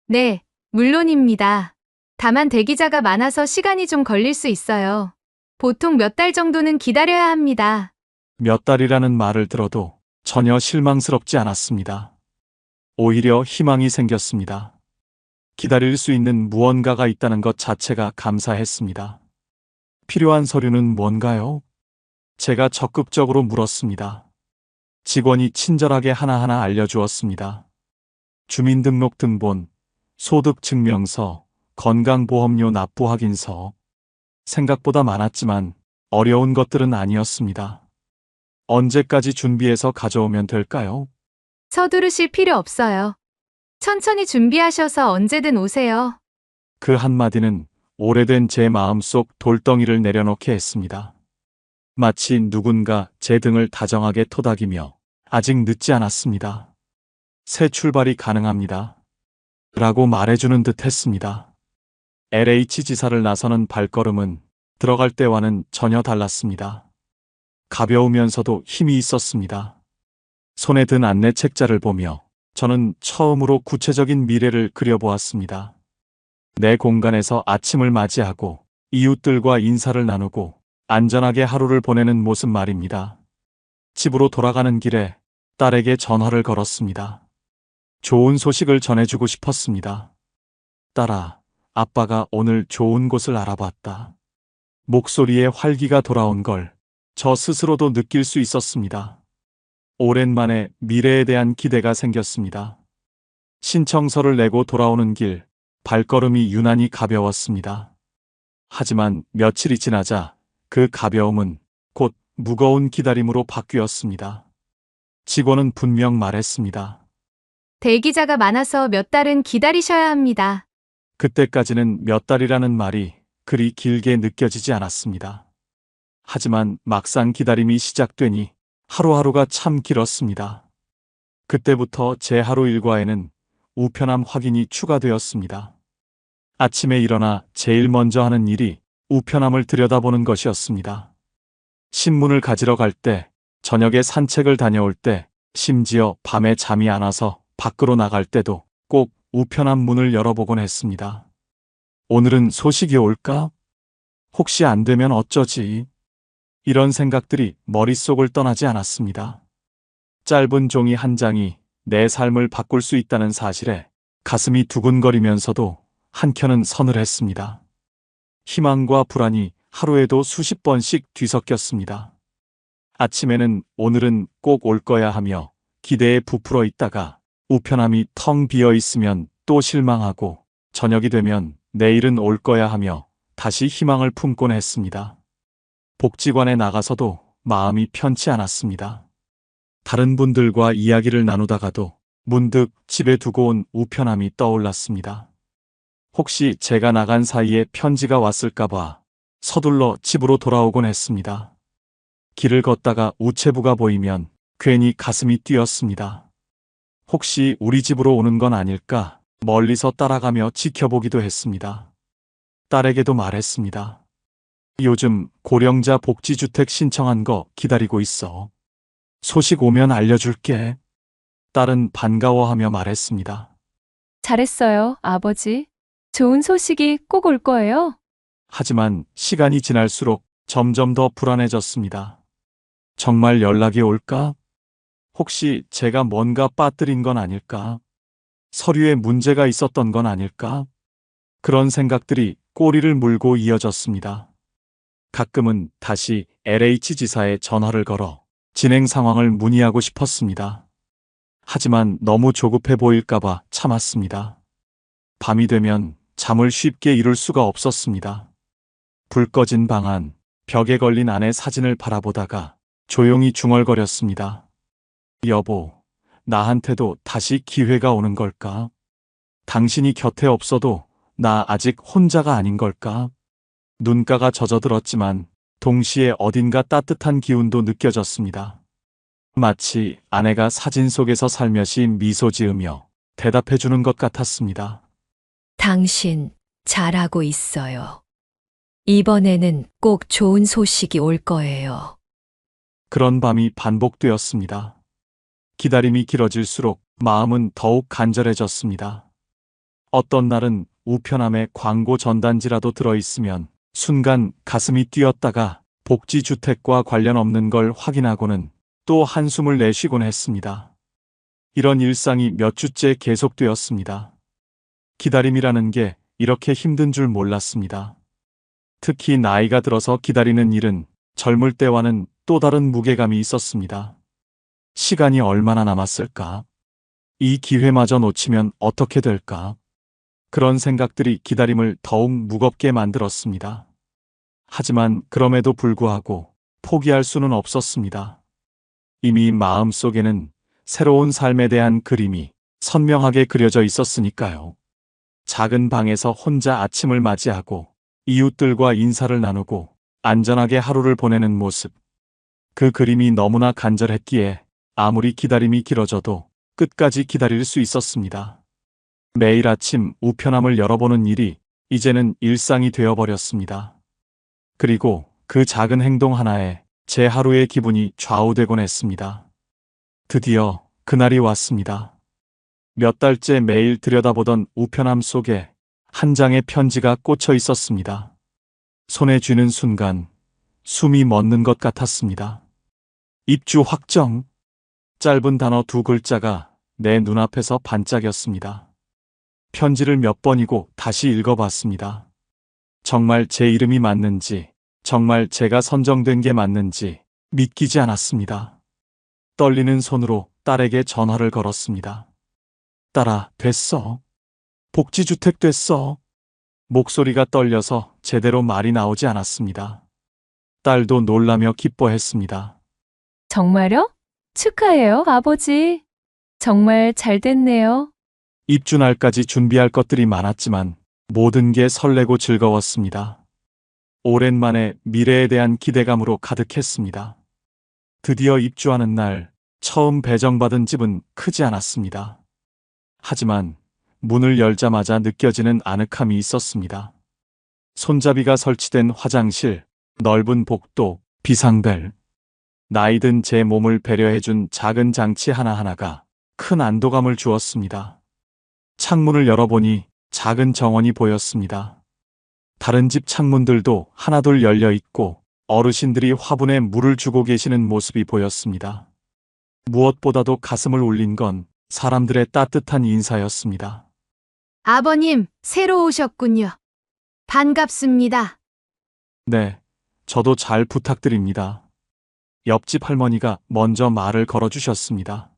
네, 물론입니다. 다만 대기자가 많아서 시간이 좀 걸릴 수 있어요. 보통 몇 달 정도는 기다려야 합니다. 몇 달이라는 말을 들어도 전혀 실망스럽지 않았습니다. 오히려 희망이 생겼습니다. 기다릴 수 있는 무언가가 있다는 것 자체가 감사했습니다. 필요한 서류는 뭔가요? 제가 적극적으로 물었습니다. 직원이 친절하게 하나하나 알려주었습니다. 주민등록등본, 소득증명서, 건강보험료 납부 확인서. 생각보다 많았지만 어려운 것들은 아니었습니다. 언제까지 준비해서 가져오면 될까요? 서두르실 필요 없어요. 천천히 준비하셔서 언제든 오세요. 그 한마디는 오래된 제 마음속 돌덩이를 내려놓게 했습니다. 마치 누군가 제 등을 다정하게 토닥이며 아직 늦지 않았습니다. 새 출발이 가능합니다. 라고 말해주는 듯 했습니다. LH 지사를 나서는 발걸음은 들어갈 때와는 전혀 달랐습니다. 가벼우면서도 힘이 있었습니다. 손에 든 안내 책자를 보며 저는 처음으로 구체적인 미래를 그려보았습니다. 내 공간에서 아침을 맞이하고 이웃들과 인사를 나누고 안전하게 하루를 보내는 모습 말입니다. 집으로 돌아가는 길에 딸에게 전화를 걸었습니다. 좋은 소식을 전해주고 싶었습니다. 딸아, 아빠가 오늘 좋은 곳을 알아봤다. 목소리에 활기가 돌아온 걸 저 스스로도 느낄 수 있었습니다. 오랜만에 미래에 대한 기대가 생겼습니다. 신청서를 내고 돌아오는 길, 발걸음이 유난히 가벼웠습니다. 하지만 며칠이 지나자 그 가벼움은 곧 무거운 기다림으로 바뀌었습니다. 직원은 분명 말했습니다. 대기자가 많아서 몇 달은 기다리셔야 합니다. 그때까지는 몇 달이라는 말이 그리 길게 느껴지지 않았습니다. 하지만 막상 기다림이 시작되니 하루하루가 참 길었습니다. 그때부터 제 하루 일과에는 우편함 확인이 추가되었습니다. 아침에 일어나 제일 먼저 하는 일이 우편함을 들여다보는 것이었습니다. 신문을 가지러 갈 때, 저녁에 산책을 다녀올 때, 심지어 밤에 잠이 안 와서 밖으로 나갈 때도 꼭 우편함 문을 열어보곤 했습니다. 오늘은 소식이 올까? 혹시 안 되면 어쩌지? 이런 생각들이 머릿속을 떠나지 않았습니다. 짧은 종이 한 장이 내 삶을 바꿀 수 있다는 사실에 가슴이 두근거리면서도 한켠은 서늘했습니다. 희망과 불안이 하루에도 수십 번씩 뒤섞였습니다. 아침에는 오늘은 꼭 올 거야 하며 기대에 부풀어 있다가 우편함이 텅 비어 있으면 또 실망하고 저녁이 되면 내일은 올 거야 하며 다시 희망을 품곤 했습니다. 복지관에 나가서도 마음이 편치 않았습니다. 다른 분들과 이야기를 나누다가도 문득 집에 두고 온 우편함이 떠올랐습니다. 혹시 제가 나간 사이에 편지가 왔을까봐 서둘러 집으로 돌아오곤 했습니다. 길을 걷다가 우체부가 보이면 괜히 가슴이 뛰었습니다. 혹시 우리 집으로 오는 건 아닐까 멀리서 따라가며 지켜보기도 했습니다. 딸에게도 말했습니다. 요즘 고령자 복지주택 신청한 거 기다리고 있어. 소식 오면 알려줄게. 딸은 반가워하며 말했습니다. 잘했어요, 아버지. 좋은 소식이 꼭 올 거예요. 하지만 시간이 지날수록 점점 더 불안해졌습니다. 정말 연락이 올까? 혹시 제가 뭔가 빠뜨린 건 아닐까? 서류에 문제가 있었던 건 아닐까? 그런 생각들이 꼬리를 물고 이어졌습니다. 가끔은 다시 LH 지사에 전화를 걸어 진행 상황을 문의하고 싶었습니다. 하지만 너무 조급해 보일까봐 참았습니다. 밤이 되면 잠을 쉽게 이룰 수가 없었습니다. 불 꺼진 방 안, 벽에 걸린 아내 사진을 바라보다가 조용히 중얼거렸습니다. 여보, 나한테도 다시 기회가 오는 걸까? 당신이 곁에 없어도 나 아직 혼자가 아닌 걸까? 눈가가 젖어들었지만 동시에 어딘가 따뜻한 기운도 느껴졌습니다. 마치 아내가 사진 속에서 살며시 미소 지으며 대답해 주는 것 같았습니다. 당신 잘하고 있어요. 이번에는 꼭 좋은 소식이 올 거예요. 그런 밤이 반복되었습니다. 기다림이 길어질수록 마음은 더욱 간절해졌습니다. 어떤 날은 우편함에 광고 전단지라도 들어있으면 순간 가슴이 뛰었다가 복지주택과 관련 없는 걸 확인하고는 또 한숨을 내쉬곤 했습니다. 이런 일상이 몇 주째 계속되었습니다. 기다림이라는 게 이렇게 힘든 줄 몰랐습니다. 특히 나이가 들어서 기다리는 일은 젊을 때와는 또 다른 무게감이 있었습니다. 시간이 얼마나 남았을까? 이 기회마저 놓치면 어떻게 될까? 그런 생각들이 기다림을 더욱 무겁게 만들었습니다. 하지만 그럼에도 불구하고 포기할 수는 없었습니다. 이미 마음속에는 새로운 삶에 대한 그림이 선명하게 그려져 있었으니까요. 작은 방에서 혼자 아침을 맞이하고 이웃들과 인사를 나누고 안전하게 하루를 보내는 모습. 그 그림이 너무나 간절했기에 아무리 기다림이 길어져도 끝까지 기다릴 수 있었습니다. 매일 아침 우편함을 열어보는 일이 이제는 일상이 되어버렸습니다. 그리고 그 작은 행동 하나에 제 하루의 기분이 좌우되곤 했습니다. 드디어 그날이 왔습니다. 몇 달째 매일 들여다보던 우편함 속에 한 장의 편지가 꽂혀 있었습니다. 손에 쥐는 순간 숨이 멎는 것 같았습니다. 입주 확정. 짧은 단어 2글자가 내 눈앞에서 반짝였습니다. 편지를 몇 번이고 다시 읽어봤습니다. 정말 제 이름이 맞는지, 정말 제가 선정된 게 맞는지 믿기지 않았습니다. 떨리는 손으로 딸에게 전화를 걸었습니다. 딸아, 됐어. 복지주택 됐어. 목소리가 떨려서 제대로 말이 나오지 않았습니다. 딸도 놀라며 기뻐했습니다. 정말요? 축하해요, 아버지. 정말 잘 됐네요. 입주 날까지 준비할 것들이 많았지만 모든 게 설레고 즐거웠습니다. 오랜만에 미래에 대한 기대감으로 가득했습니다. 드디어 입주하는 날, 처음 배정받은 집은 크지 않았습니다. 하지만 문을 열자마자 느껴지는 아늑함이 있었습니다. 손잡이가 설치된 화장실, 넓은 복도, 비상벨. 나이든 제 몸을 배려해준 작은 장치 하나하나가 큰 안도감을 주었습니다. 창문을 열어보니 작은 정원이 보였습니다. 다른 집 창문들도 하나둘 열려 있고 어르신들이 화분에 물을 주고 계시는 모습이 보였습니다. 무엇보다도 가슴을 울린 건 사람들의 따뜻한 인사였습니다. 아버님, 새로 오셨군요. 반갑습니다. 네, 저도 잘 부탁드립니다. 옆집 할머니가 먼저 말을 걸어주셨습니다.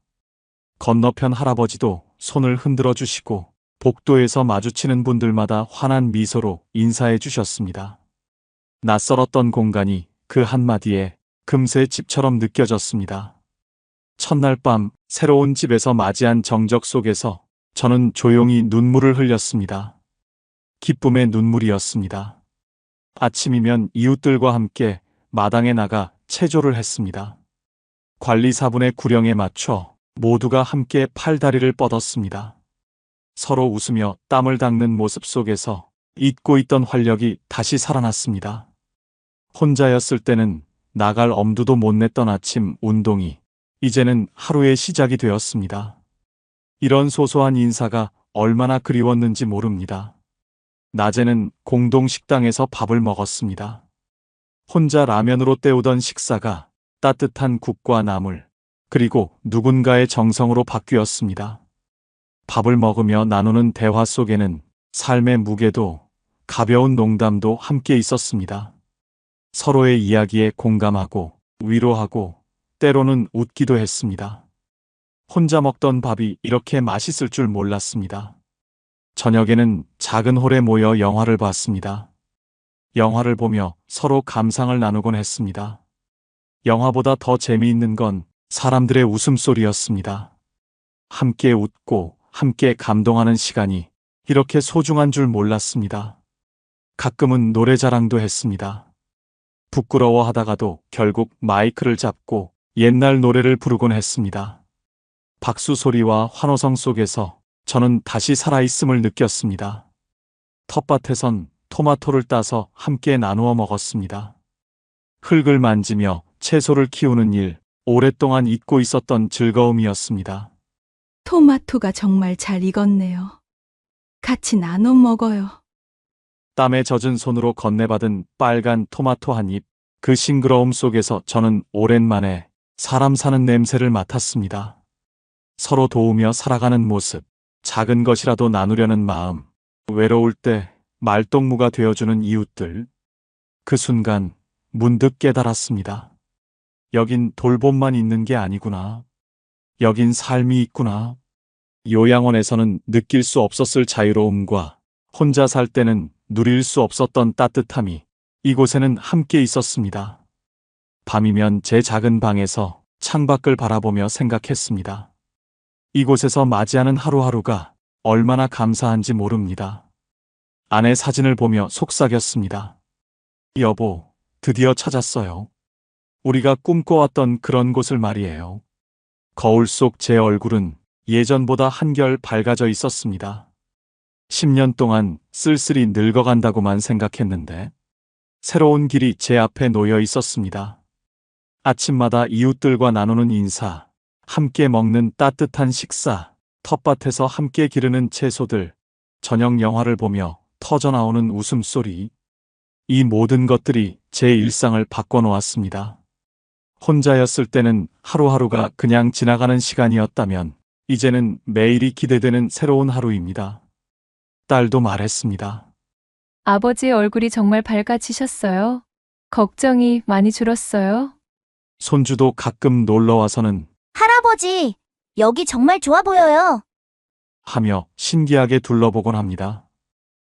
건너편 할아버지도 손을 흔들어 주시고 복도에서 마주치는 분들마다 환한 미소로 인사해 주셨습니다. 낯설었던 공간이 그 한마디에 금세 집처럼 느껴졌습니다. 첫날 밤 새로운 집에서 맞이한 정적 속에서 저는 조용히 눈물을 흘렸습니다. 기쁨의 눈물이었습니다. 아침이면 이웃들과 함께 마당에 나가 체조를 했습니다. 관리사분의 구령에 맞춰 모두가 함께 팔다리를 뻗었습니다. 서로 웃으며 땀을 닦는 모습 속에서 잊고 있던 활력이 다시 살아났습니다. 혼자였을 때는 나갈 엄두도 못 냈던 아침 운동이 이제는 하루의 시작이 되었습니다. 이런 소소한 인사가 얼마나 그리웠는지 모릅니다. 낮에는 공동 식당에서 밥을 먹었습니다. 혼자 라면으로 때우던 식사가 따뜻한 국과 나물, 그리고 누군가의 정성으로 바뀌었습니다. 밥을 먹으며 나누는 대화 속에는 삶의 무게도 가벼운 농담도 함께 있었습니다. 서로의 이야기에 공감하고 위로하고 때로는 웃기도 했습니다. 혼자 먹던 밥이 이렇게 맛있을 줄 몰랐습니다. 저녁에는 작은 홀에 모여 영화를 봤습니다. 영화를 보며 서로 감상을 나누곤 했습니다. 영화보다 더 재미있는 건 사람들의 웃음소리였습니다. 함께 웃고 함께 감동하는 시간이 이렇게 소중한 줄 몰랐습니다. 가끔은 노래 자랑도 했습니다. 부끄러워하다가도 결국 마이크를 잡고 옛날 노래를 부르곤 했습니다. 박수 소리와 환호성 속에서 저는 다시 살아있음을 느꼈습니다. 텃밭에선 토마토를 따서 함께 나누어 먹었습니다. 흙을 만지며 채소를 키우는 일, 오랫동안 잊고 있었던 즐거움이었습니다. 토마토가 정말 잘 익었네요. 같이 나눠 먹어요. 땀에 젖은 손으로 건네받은 빨간 토마토 한 입, 그 싱그러움 속에서 저는 오랜만에 사람 사는 냄새를 맡았습니다. 서로 도우며 살아가는 모습, 작은 것이라도 나누려는 마음, 외로울 때 말동무가 되어주는 이웃들. 그 순간 문득 깨달았습니다. 여긴 돌봄만 있는 게 아니구나. 여긴 삶이 있구나. 요양원에서는 느낄 수 없었을 자유로움과 혼자 살 때는 누릴 수 없었던 따뜻함이 이곳에는 함께 있었습니다. 밤이면 제 작은 방에서 창밖을 바라보며 생각했습니다. 이곳에서 맞이하는 하루하루가 얼마나 감사한지 모릅니다. 아내 사진을 보며 속삭였습니다. 여보, 드디어 찾았어요. 우리가 꿈꿔왔던 그런 곳을 말이에요. 거울 속 제 얼굴은 예전보다 한결 밝아져 있었습니다. 10년 동안 쓸쓸히 늙어간다고만 생각했는데 새로운 길이 제 앞에 놓여 있었습니다. 아침마다 이웃들과 나누는 인사, 함께 먹는 따뜻한 식사, 텃밭에서 함께 기르는 채소들, 저녁 영화를 보며 터져나오는 웃음소리. 이 모든 것들이 제 일상을 바꿔놓았습니다. 혼자였을 때는 하루하루가 그냥 지나가는 시간이었다면 이제는 매일이 기대되는 새로운 하루입니다. 딸도 말했습니다. 아버지의 얼굴이 정말 밝아지셨어요. 걱정이 많이 줄었어요. 손주도 가끔 놀러와서는 할아버지, 여기 정말 좋아 보여요. 하며 신기하게 둘러보곤 합니다.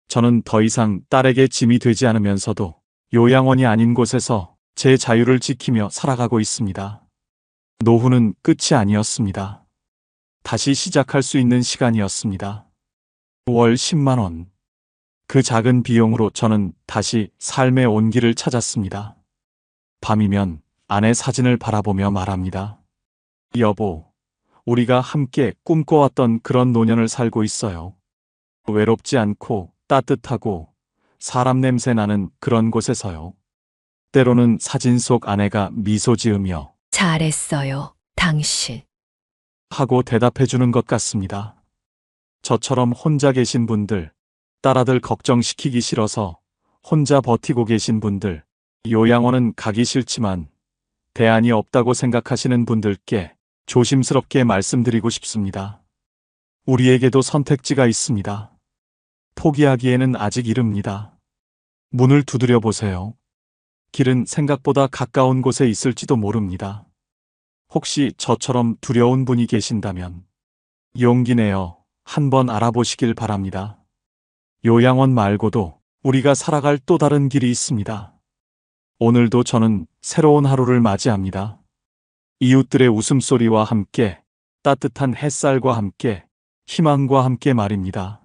저는 더 이상 딸에게 짐이 되지 않으면서도 요양원이 아닌 곳에서 제 자유를 지키며 살아가고 있습니다. 노후는 끝이 아니었습니다. 다시 시작할 수 있는 시간이었습니다. 월 10만 원. 그 작은 비용으로 저는 다시 삶의 온기를 찾았습니다. 밤이면 아내 사진을 바라보며 말합니다. 여보, 우리가 함께 꿈꿔왔던 그런 노년을 살고 있어요. 외롭지 않고 따뜻하고 사람 냄새 나는 그런 곳에서요. 때로는 사진 속 아내가 미소 지으며 잘했어요, 당신. 하고 대답해 주는 것 같습니다. 저처럼 혼자 계신 분들, 딸아들 걱정시키기 싫어서 혼자 버티고 계신 분들, 요양원은 가기 싫지만 대안이 없다고 생각하시는 분들께 조심스럽게 말씀드리고 싶습니다. 우리에게도 선택지가 있습니다. 포기하기에는 아직 이릅니다. 문을 두드려 보세요. 길은 생각보다 가까운 곳에 있을지도 모릅니다. 혹시 저처럼 두려운 분이 계신다면 용기 내어 한번 알아보시길 바랍니다. 요양원 말고도 우리가 살아갈 또 다른 길이 있습니다. 오늘도 저는 새로운 하루를 맞이합니다. 이웃들의 웃음소리와 함께, 따뜻한 햇살과 함께, 희망과 함께 말입니다.